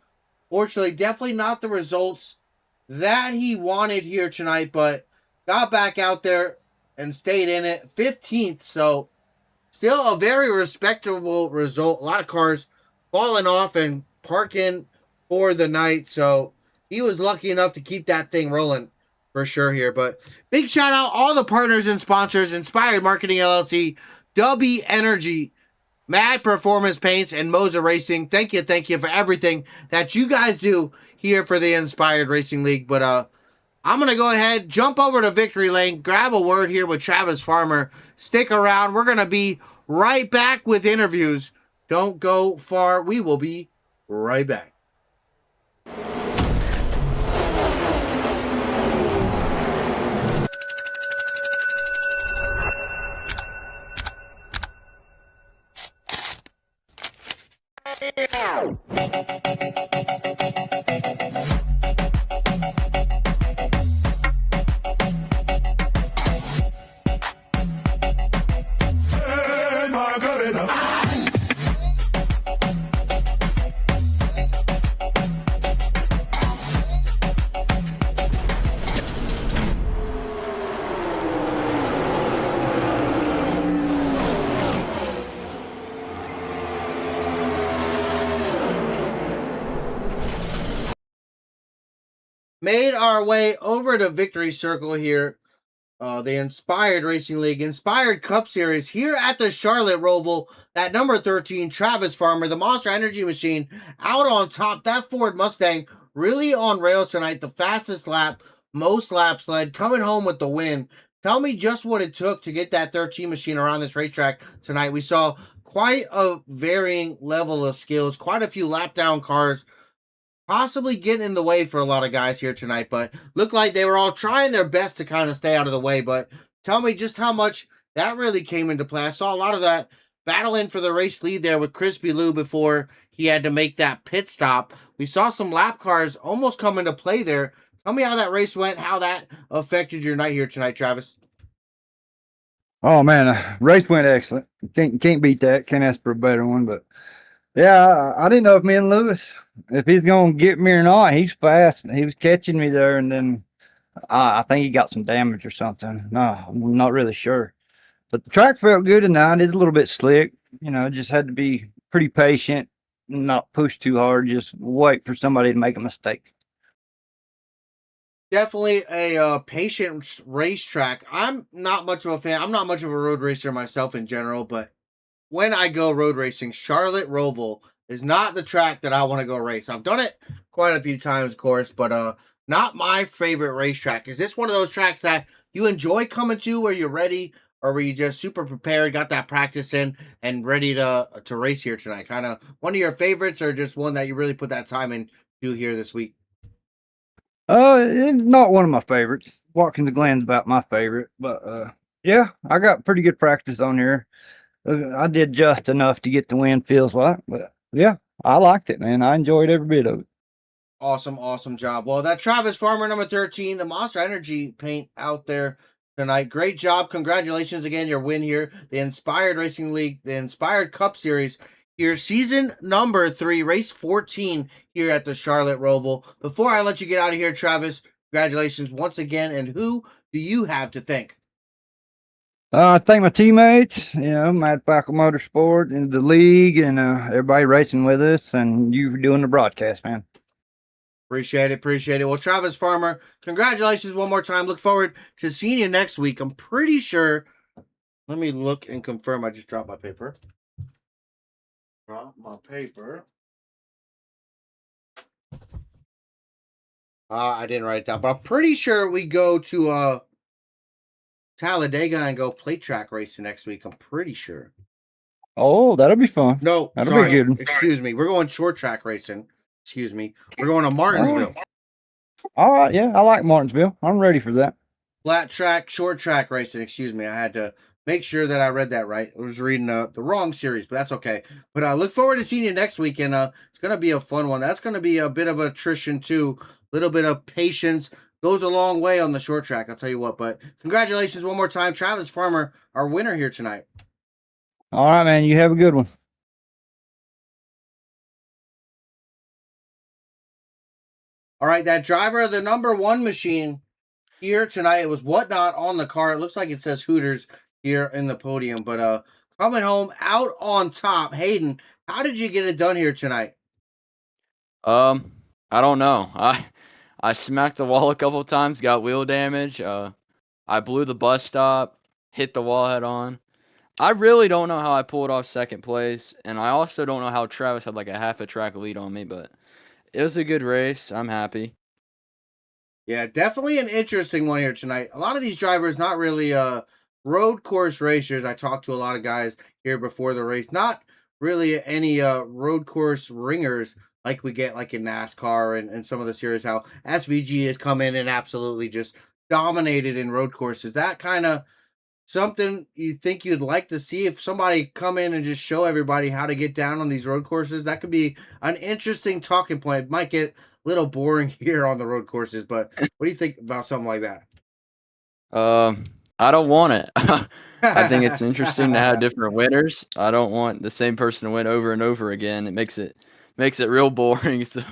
Fortunately, definitely not the results that he wanted here tonight, but got back out there and stayed in it. 15th, so still a very respectable result. A lot of cars falling off and parking for the night. So he was lucky enough to keep that thing rolling for sure here. But big shout out all the partners and sponsors: Inspired Marketing LLC, W Energy, Mad Performance Paints, and Moza Racing. Thank you for everything that you guys do here for the Inspired Racing League. But I'm going to go ahead, jump over to Victory Lane, grab a word here with Travis Farmer. Stick around. We're going to be right back with interviews. Don't go far. We will be right back. Made our way over to Victory Circle here. The Inspired Racing League Inspired Cup Series here at the Charlotte Roval. That number 13, Travis Farmer, the Monster Energy Machine, out on top. That Ford Mustang really on rail tonight. The fastest lap, most laps led, coming home with the win. Tell me just what it took to get that 13 machine around this racetrack tonight. We saw quite a varying level of skills, quite a few lap down cars, possibly getting in the way for a lot of guys here tonight, but looked like they were all trying their best to kind of stay out of the way. But tell me just how much that really came into play. I saw a lot of that battling for the race lead there with Crispy Lou before he had to make that pit stop. We saw some lap cars almost come into play there. Tell me how that race went, how that affected your night here tonight, Travis. Oh man, race went excellent. Can't beat that. Can't ask for a better one. But yeah, I didn't know if me and Lewis, if he's gonna get me or not. He's fast. He was catching me there, and then I think he got some damage or something. No, I'm not really sure. But the track felt good tonight. It's a little bit slick. Just had to be pretty patient, not push too hard. Just wait for somebody to make a mistake. Definitely a patient racetrack. I'm not much of a fan. I'm not much of a road racer myself in general, but when I go road racing, Charlotte Roval is not the track that I want to go race. I've done it quite a few times, of course, but not my favorite racetrack. Is this one of those tracks that you enjoy coming to, where you're ready, or were you just super prepared, got that practice in, and ready to race here tonight? Kind of one of your favorites, or just one that you really put that time into here this week? It's not one of my favorites. Watkins Glen's about my favorite, but yeah, I got pretty good practice on here. I did just enough to get the win, feels like, but yeah, I liked it, man. I enjoyed every bit of it. Awesome job. Well, that Travis Farmer, number 13, the Monster Energy paint out there tonight. Great job. Congratulations again, your win here. The Inspired Racing League, the Inspired Cup Series here, season number 3, race 14 here at the Charlotte Roval. Before I let you get out of here, Travis, congratulations once again. And who do you have to thank? I thank my teammates, Mad Falcon Motorsport and the league and everybody racing with us, and you for doing the broadcast, man. Appreciate it. Well, Travis Farmer, congratulations one more time. Look forward to seeing you next week. I'm pretty sure. Let me look and confirm. I just dropped my paper. I didn't write it down, but I'm pretty sure we go to Talladega and go plate track racing next week. I'm pretty sure. Oh, that'll be fun. No, that'll sorry. be good. Excuse me. We're going short track racing. Excuse me. We're going to Martinsville. All right, yeah, I like Martinsville. I'm ready for that. Flat track, short track racing. Excuse me. I had to make sure that I read that right. I was reading the wrong series, but that's okay. But look forward to seeing you next week, and it's gonna be a fun one. That's gonna be a bit of attrition too, a little bit of patience goes a long way on the short track. I'll tell you what. But congratulations one more time, Travis Farmer, our winner here tonight. All right, man. You have a good one. All right, that driver of the number one machine here tonight. It was Whatnot on the car. It looks like it says Hooters here in the podium, but coming home out on top. Hayden, how did you get it done here tonight? I don't know. I smacked the wall a couple times, got wheel damage. I blew the bus stop, hit the wall head on. I really don't know how I pulled off second place, and I also don't know how Travis had like a half a track lead on me, but it was a good race. I'm happy. Yeah, definitely an interesting one here tonight. A lot of these drivers not really road course racers. I talked to a lot of guys here before the race. Not really any road course ringers like we get like in NASCAR and some of the series how SVG has come in and absolutely just dominated in road courses. That kind of something you think you'd like to see if somebody come in and just show everybody how to get down on these road courses? That could be an interesting talking point. It might get a little boring here on the road courses, but what do you think about something like that? I don't want it. I think it's interesting to have different winners. I don't want the same person to win over and over again. It makes it real boring. So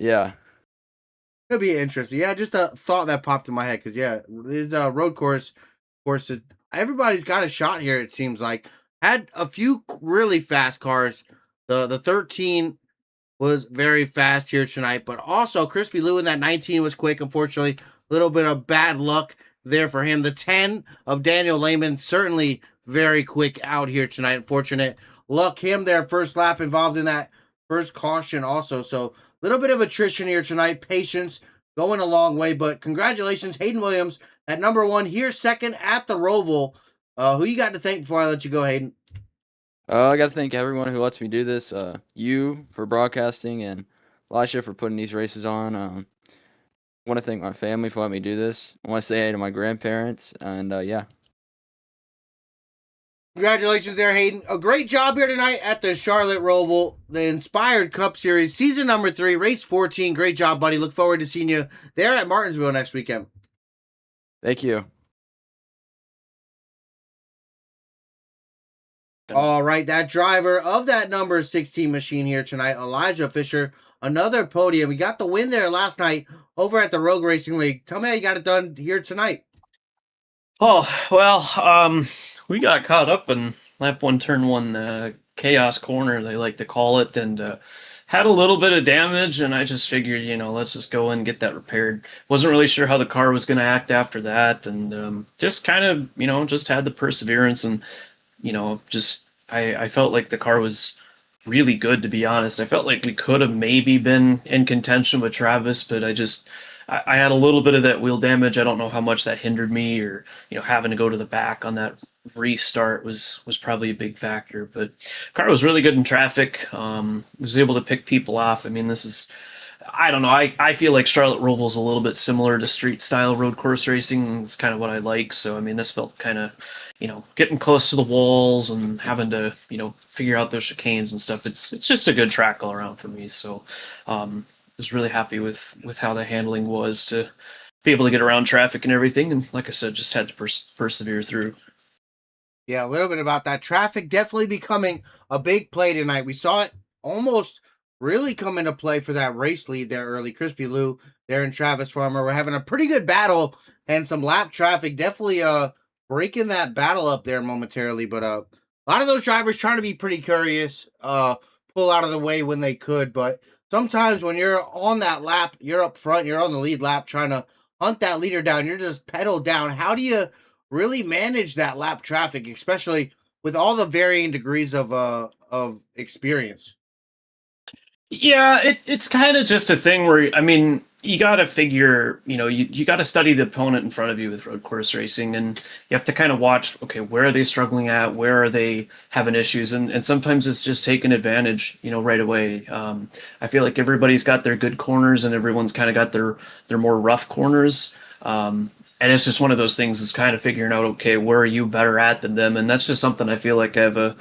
yeah. Could be interesting. Yeah, just a thought that popped in my head because yeah, these road courses. Everybody's got a shot here. It seems like had a few really fast cars. The 13 was very fast here tonight, but also Crispy Lou in that 19 was quick. Unfortunately, a little bit of bad luck there for him. The 10 of Daniel Lehman certainly very quick out here tonight. Unfortunate luck him there first lap involved in that first caution also. So a little bit of attrition here tonight. Patience going a long way, but congratulations, Hayden Williams at number one here, second at the Roval. Who you got to thank before I let you go, Hayden? I got to thank everyone who lets me do this. You for broadcasting and Elisha for putting these races on. I want to thank my family for letting me do this. I want to say hey to my grandparents, and yeah. Congratulations there, Hayden. A great job here tonight at the Charlotte Roval, the Inspired Cup Series, season number 3, race 14. Great job, buddy. Look forward to seeing you there at Martinsville next weekend. Thank you. All right, that driver of that number 16 machine here tonight, Elijah Fisher, another podium. We got the win there last night over at the Rogue Racing League. Tell me how you got it done here tonight. Oh, well, we got caught up in lap 1, turn 1, chaos corner, they like to call it, and had a little bit of damage, and I just figured, let's just go and get that repaired. Wasn't really sure how the car was going to act after that, and just kind of, just had the perseverance, and, just I felt like the car was really good, to be honest. I felt like we could have maybe been in contention with Travis, but I had a little bit of that wheel damage. I don't know how much that hindered me, or having to go to the back on that restart was probably a big factor. But car was really good in traffic. Was able to pick people off. I mean, I don't know. I feel like Charlotte Roval's a little bit similar to street style road course racing. It's kind of what I like. So I mean, this felt kind of getting close to the walls and having to figure out those chicanes and stuff. It's just a good track all around for me. So. Was really happy with how the handling was to be able to get around traffic and everything. And like I said, just had to persevere through. Yeah, a little bit about that. Traffic definitely becoming a big play tonight. We saw it almost really come into play for that race lead there early. Crispy Lou there and Travis Farmer were having a pretty good battle and some lap traffic. Definitely breaking that battle up there momentarily. But a lot of those drivers trying to be pretty curious, pull out of the way when they could. But sometimes when you're on that lap, you're up front, you're on the lead lap trying to hunt that leader down, you're just pedal down. How do you really manage that lap traffic, especially with all the varying degrees of experience? Yeah, it's kind of just a thing where, I mean, you got to figure, you got to study the opponent in front of you with road course racing, and you have to kind of watch, okay, where are they struggling at? Where are they having issues? And sometimes it's just taking advantage, right away. I feel like everybody's got their good corners and everyone's kind of got their more rough corners. And it's just one of those things is kind of figuring out, okay, where are you better at than them? And that's just something I feel like I have a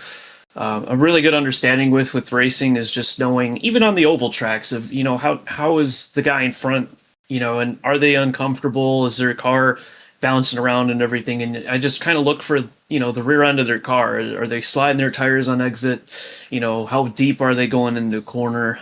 really good understanding with racing, is just knowing, even on the oval tracks, of, you know, how is the guy in front, you know, and are they uncomfortable? Is their car bouncing around and everything? And I just kind of look for, you know, the rear end of their car. Are they sliding their tires on exit? You know, how deep are they going into a corner?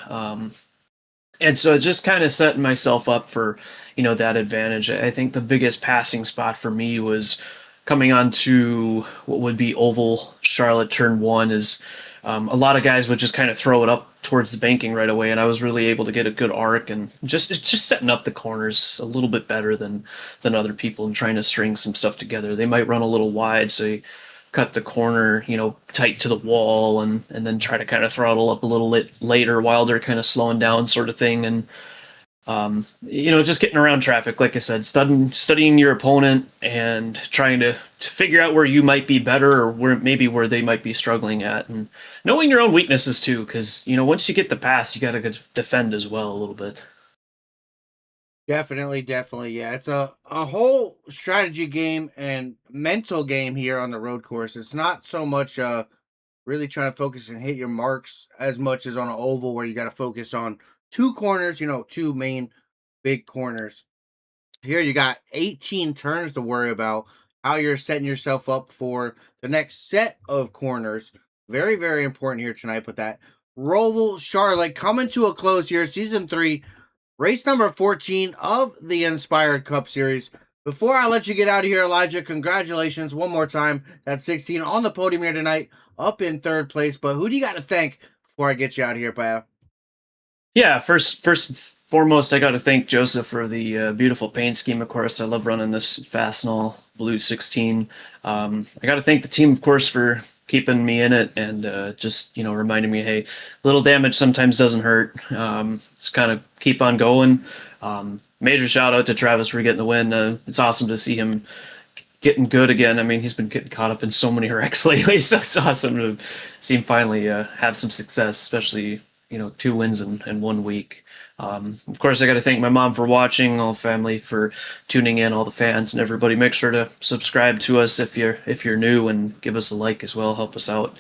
And so just kind of setting myself up for, you know, that advantage. I think the biggest passing spot for me was coming onto what would be oval Charlotte turn one. Is a lot of guys would just kind of throw it up towards the banking right away, and I was really able to get a good arc, and just setting up the corners a little bit better than other people and trying to string some stuff together. They might run a little wide, so you cut the corner, you know, tight to the wall, and then try to kind of throttle up a little later while they're kind of slowing down, sort of thing. And you know, just getting around traffic, like I said, studying your opponent and trying to figure out where you might be better, or where they might be struggling at, and knowing your own weaknesses too, because, you know, once you get the pass, you got to defend as well a little bit. Definitely, definitely. Yeah, it's a whole strategy game and mental game here on the road course. It's not so much really trying to focus and hit your marks as much as on an oval, where you got to focus on two corners, you know, two main big corners. Here you got 18 turns to worry about, how you're setting yourself up for the next set of corners. Very, very important here tonight. But that Roval Charlotte coming to a close here, season 3, race number 14 of the Inspired Cup Series. Before I let you get out of here, Elijah, congratulations one more time. That's 16 on the podium here tonight, up in 3rd place. But who do you got to thank before I get you out of here, pal? Yeah, first and foremost, I got to thank Joseph for the beautiful paint scheme. Of course, I love running this Fastenal Blue 16. I got to thank the team, of course, for keeping me in it, and just, you know, reminding me, hey, little damage sometimes doesn't hurt. Just kind of keep on going. Major shout out to Travis for getting the win. It's awesome to see him getting good again. I mean, he's been getting caught up in so many wrecks lately, so it's awesome to see him finally have some success, especially, you know, 2 wins in 1 week. Of course, I got to thank my mom for watching, all family for tuning in, all the fans and everybody. Make sure to subscribe to us if you're new, and give us a like as well. Help us out.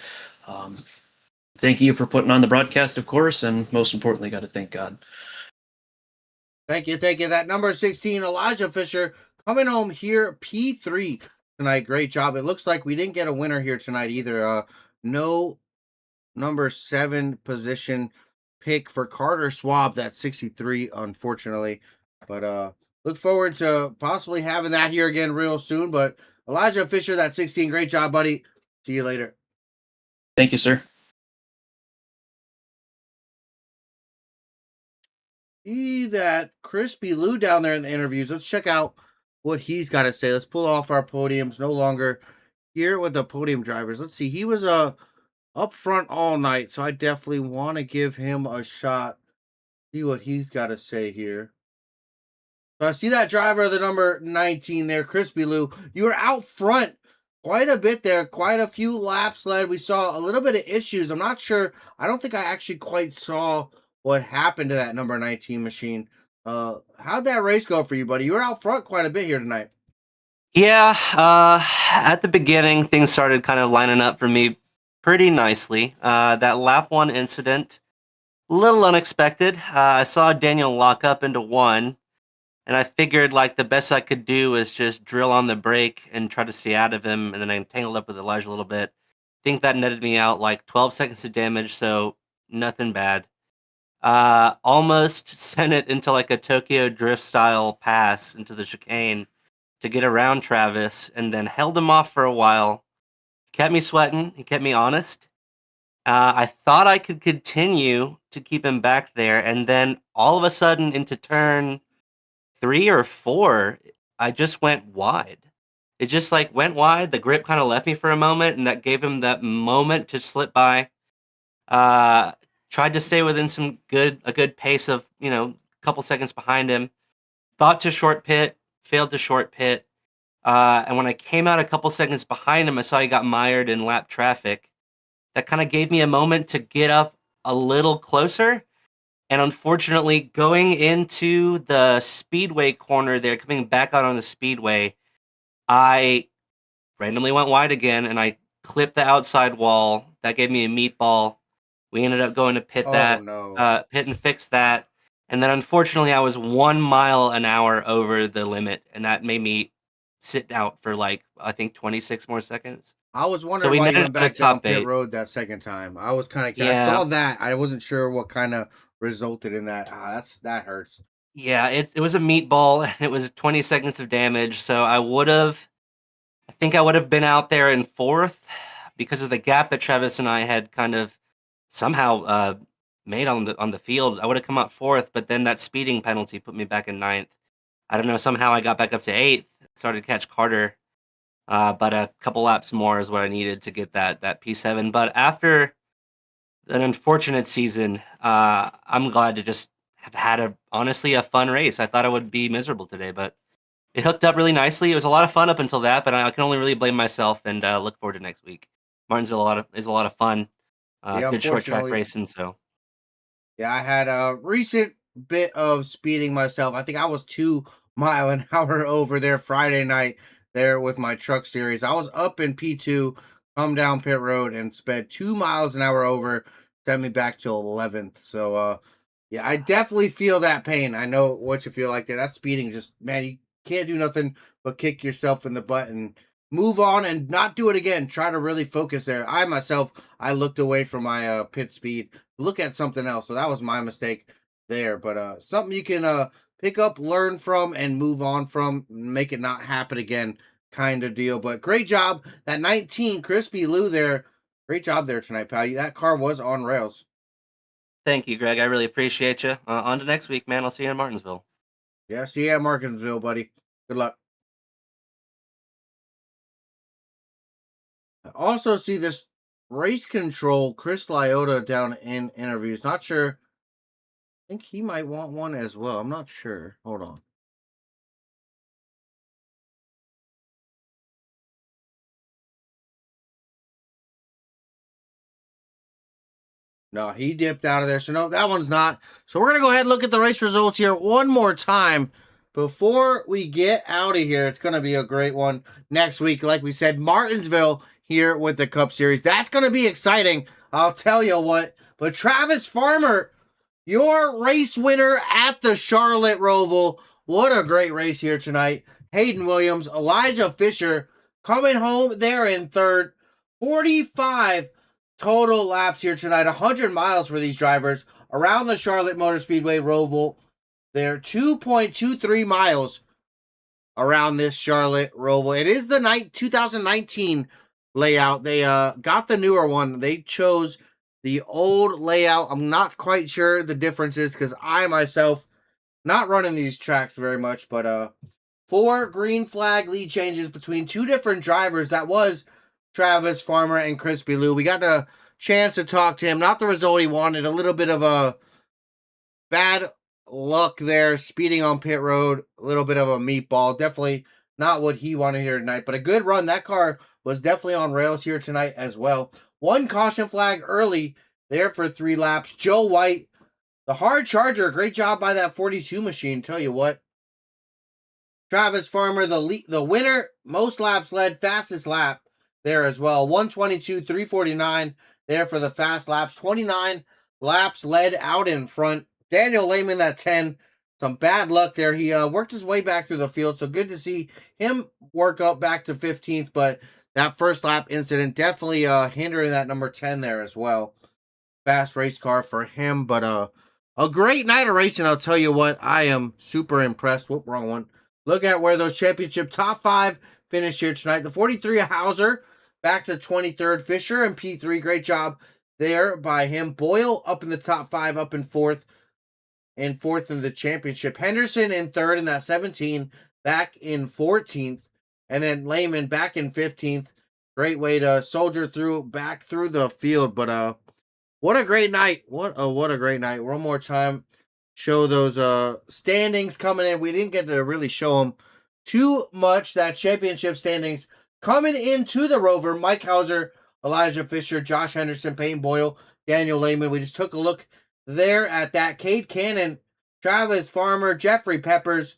Thank you for putting on the broadcast, of course, and most importantly, got to thank God. Thank you, thank you. That number 16, Elijah Fisher, coming home here, P3 tonight. Great job. It looks like we didn't get a winner here tonight either. No number 7 position pick for Carter Schwab. That's 63, unfortunately. But look forward to possibly having that here again real soon. But Elijah Fisher, that's 16. Great job, buddy. See you later. Thank you, sir. See that Crispy Lou down there in the interviews. Let's check out what he's got to say. Let's pull off our podiums. No longer here with the podium drivers. Let's see. He was up front all night, so I definitely want to give him a shot. See what he's got to say here. So I see that driver of the number 19 there, Crispy Lou. You were out front quite a bit there, quite a few laps led. We saw a little bit of issues. I'm not sure. I don't think I actually quite saw what happened to that number 19 machine. How'd that race go for you, buddy? You were out front quite a bit here tonight. Yeah, at the beginning, things started kind of lining up for me pretty nicely. That lap 1 incident, a little unexpected. I saw Daniel lock up into 1, and I figured like the best I could do is just drill on the brake and try to stay out of him, and then I tangled up with Elijah a little bit. Think that netted me out like 12 seconds of damage, so nothing bad. Almost sent it into like a Tokyo Drift style pass into the chicane to get around Travis, and then held him off for a while. Kept me sweating. He kept me honest. I thought I could continue to keep him back there, and then all of a sudden into turn 3 or 4, I just went wide. It just like went wide. The grip kind of left me for a moment, and that gave him that moment to slip by. Tried to stay within a good pace of, you know, a couple seconds behind him. Thought to short pit, failed to short pit. And when I came out a couple seconds behind him, I saw he got mired in lap traffic. That kind of gave me a moment to get up a little closer. And unfortunately, going into the speedway corner there, coming back out on the speedway, I randomly went wide again, and I clipped the outside wall. That gave me a meatball. We ended up going to pit Oh no. pit and fix that. And then unfortunately, I was 1 mile an hour over the limit, and that made me sit out for like, I think 26 more seconds. I was So wondering we why you managed went to back down top pit eight. road that second time. I was kind of, I Yeah. saw that. I wasn't sure what kind of resulted in that. That hurts. Yeah, it was a meatball. It was 20 seconds of damage. So I think I would have been out there in fourth because of the gap that Travis and I had kind of somehow made on the field. I would have come out fourth, but then that speeding penalty put me back in ninth. I don't know. Somehow I got back up to eighth, started to catch Carter, but a couple laps more is what I needed to get that P7. But after an unfortunate season, I'm glad to just have had honestly a fun race. I thought I would be miserable today, but it hooked up really nicely. It was a lot of fun up until that, but I can only really blame myself and look forward to next week. Martinsville is a lot of fun. Yeah, Good short track unfortunately- racing. So Yeah, I had a recent bit of speeding myself. I think I was 2 mile an hour over there Friday night there with my truck series. I was up in P2, come down pit road and sped 2 miles an hour over, sent me back to 11th. So, yeah, I definitely feel that pain. I know what you feel like there. That speeding just, man, you can't do nothing but kick yourself in the butt and move on and not do it again. Try to really focus there. I looked away from my pit speed, look at something else. So that was my mistake there. But something you can pick up, learn from, and move on from, make it not happen again kind of deal. But great job. That 19, Crispy Lou there. Great job there tonight, pal. That car was on rails. thank you, Greg. I really appreciate you. On to next week, man. I'll see you in Martinsville. Yeah, see you at Martinsville, buddy. Good luck. I also see this race control, Chris Lyota down in interviews. Not sure. I think he might want one as well. I'm not sure. Hold on. No, he dipped out of there. So, no, that one's not. So, we're going to go ahead and look at the race results here one more time before we get out of here. It's going to be a great one next week. Like we said, Martinsville here with the Cup Series. That's going to be exciting. I'll tell you what. But Travis Farmer, your race winner at the Charlotte Roval. What a great race here tonight. Hayden Williams, Elijah Fisher coming home there in third. 45 total laps here tonight. 100 miles for these drivers around the Charlotte Motor Speedway Roval. They're 2.23 miles around this Charlotte Roval. It is the 2019 layout. They got the newer one. They chose the old layout. I'm not quite sure the differences because I myself not running these tracks very much, but 4 green flag lead changes between 2 different drivers. That was Travis Farmer and Crispy Lou. We got a chance to talk to him. Not the result he wanted. A little bit of a bad luck there, speeding on pit road. A little bit of a meatball. Definitely not what he wanted here tonight, but a good run. That car was definitely on rails here tonight as well. 1 caution flag early there for 3 laps. Joe White, the hard charger. Great job by that 42 machine. Tell you what. Travis Farmer, the winner, most laps led, fastest lap there as well. 122, 349 there for the fast laps. 29 laps led out in front. Daniel Lehman, that 10. Some bad luck there. He worked his way back through the field, so good to see him work up back to 15th, but that first lap incident definitely hindering that number 10 there as well. Fast race car for him, but a great night of racing, I'll tell you what. I am super impressed. Whoop, wrong one. Look at where those championship top 5 finished here tonight. The 43 Hauser back to 23rd. Fisher and P3. Great job there by him. Boyle up in the top 5, up in 4th. And 4th in the championship. Henderson in 3rd in that 17. Back in 14th. And then Lehman back in 15th. Great way to soldier back through the field. But what a great night. What a great night. One more time. Show those standings coming in. We didn't get to really show them too much. That championship standings coming into the Rover. Mike Hauser, Elijah Fisher, Josh Henderson, Peyton Boyle, Daniel Lehman. We just took a look there at that. Cade Cannon, Travis Farmer, Jeffrey Peppers,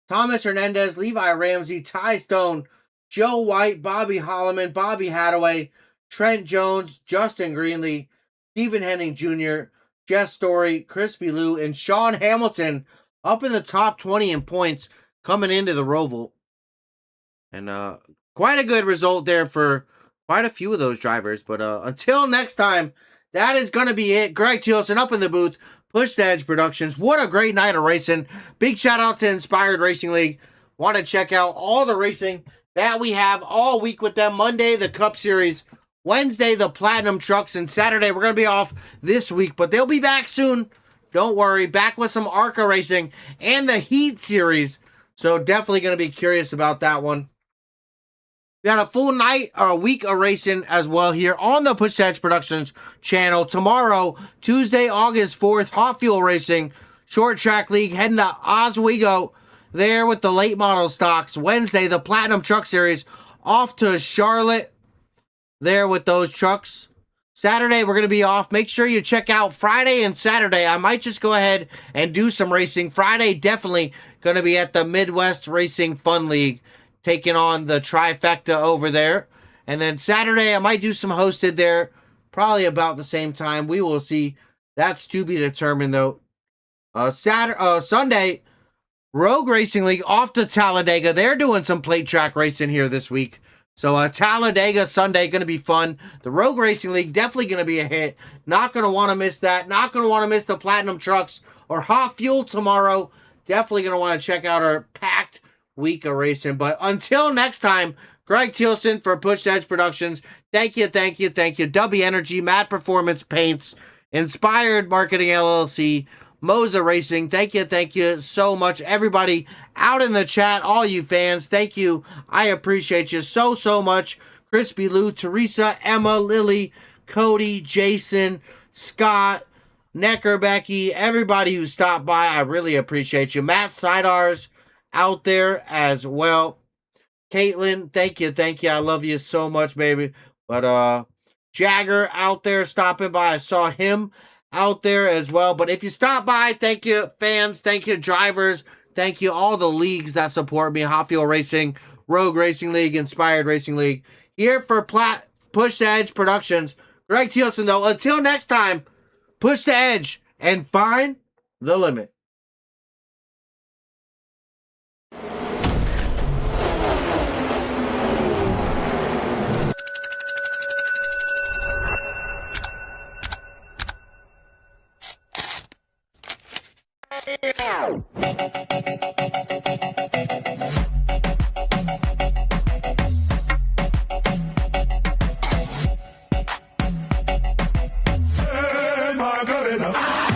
Thomas Hernandez, Levi Ramsey, Ty Stone, Joe White, Bobby Holloman, Bobby Hadaway, Trent Jones, Justin Greenlee, Stephen Henning Jr., Jess Story, Crispy Lou, and Sean Hamilton up in the top 20 in points coming into the Roval. And quite a good result there for quite a few of those drivers. But until next time, that is going to be it. Greg Thielsen up in the booth, Push the Edge Productions. What a great night of racing. Big shout out to Inspired Racing League. Want to check out all the racing that we have all week with them. Monday, the Cup Series. Wednesday, the Platinum Trucks. And Saturday, we're going to be off this week. But they'll be back soon. Don't worry. Back with some ARCA racing and the Heat Series. So definitely going to be curious about that one. We got a full night or a week of racing as well here on the Push the Edge Productions channel. Tomorrow, Tuesday, August 4th, Hot Fuel Racing, Short Track League, heading to Oswego there with the late model stocks. Wednesday, the Platinum Truck Series, off to Charlotte there with those trucks. Saturday, we're going to be off. Make sure you check out Friday and Saturday. I might just go ahead and do some racing. Friday, definitely going to be at the Midwest Racing Fun League, taking on the trifecta over there. And then Saturday, I might do some hosted there, probably about the same time. We will see. That's to be determined, though. Sunday, Rogue Racing League off to Talladega. They're doing some plate track racing here this week. So Talladega Sunday, going to be fun. The Rogue Racing League, definitely going to be a hit. Not going to want to miss that. Not going to want to miss the Platinum Trucks or Hot Fuel tomorrow. Definitely going to want to check out our packed week of racing. But until next time, Greg Thielsen for Push Edge Productions. Thank you. W Energy, Mad Performance Paints, Inspired Marketing LLC, Moza Racing. Thank you so much. Everybody out in the chat, all you fans, thank you. I appreciate you so much. Crispy Lou, Teresa, Emma, Lily, Cody, Jason, Scott, Necker, Becky, everybody who stopped by, I really appreciate you. Matt Sidars out there as well. Caitlin, thank you. I love you so much, baby. But Jagger out there stopping by. I saw him out there as well. But if you stop by, thank you, fans. Thank you, drivers. Thank you, all the leagues that support me. Hot Fuel Racing, Rogue Racing League, Inspired Racing League. Here for Push the Edge Productions. Greg Thielsen, though. Until next time, push the edge and find the limit. Am I good enough?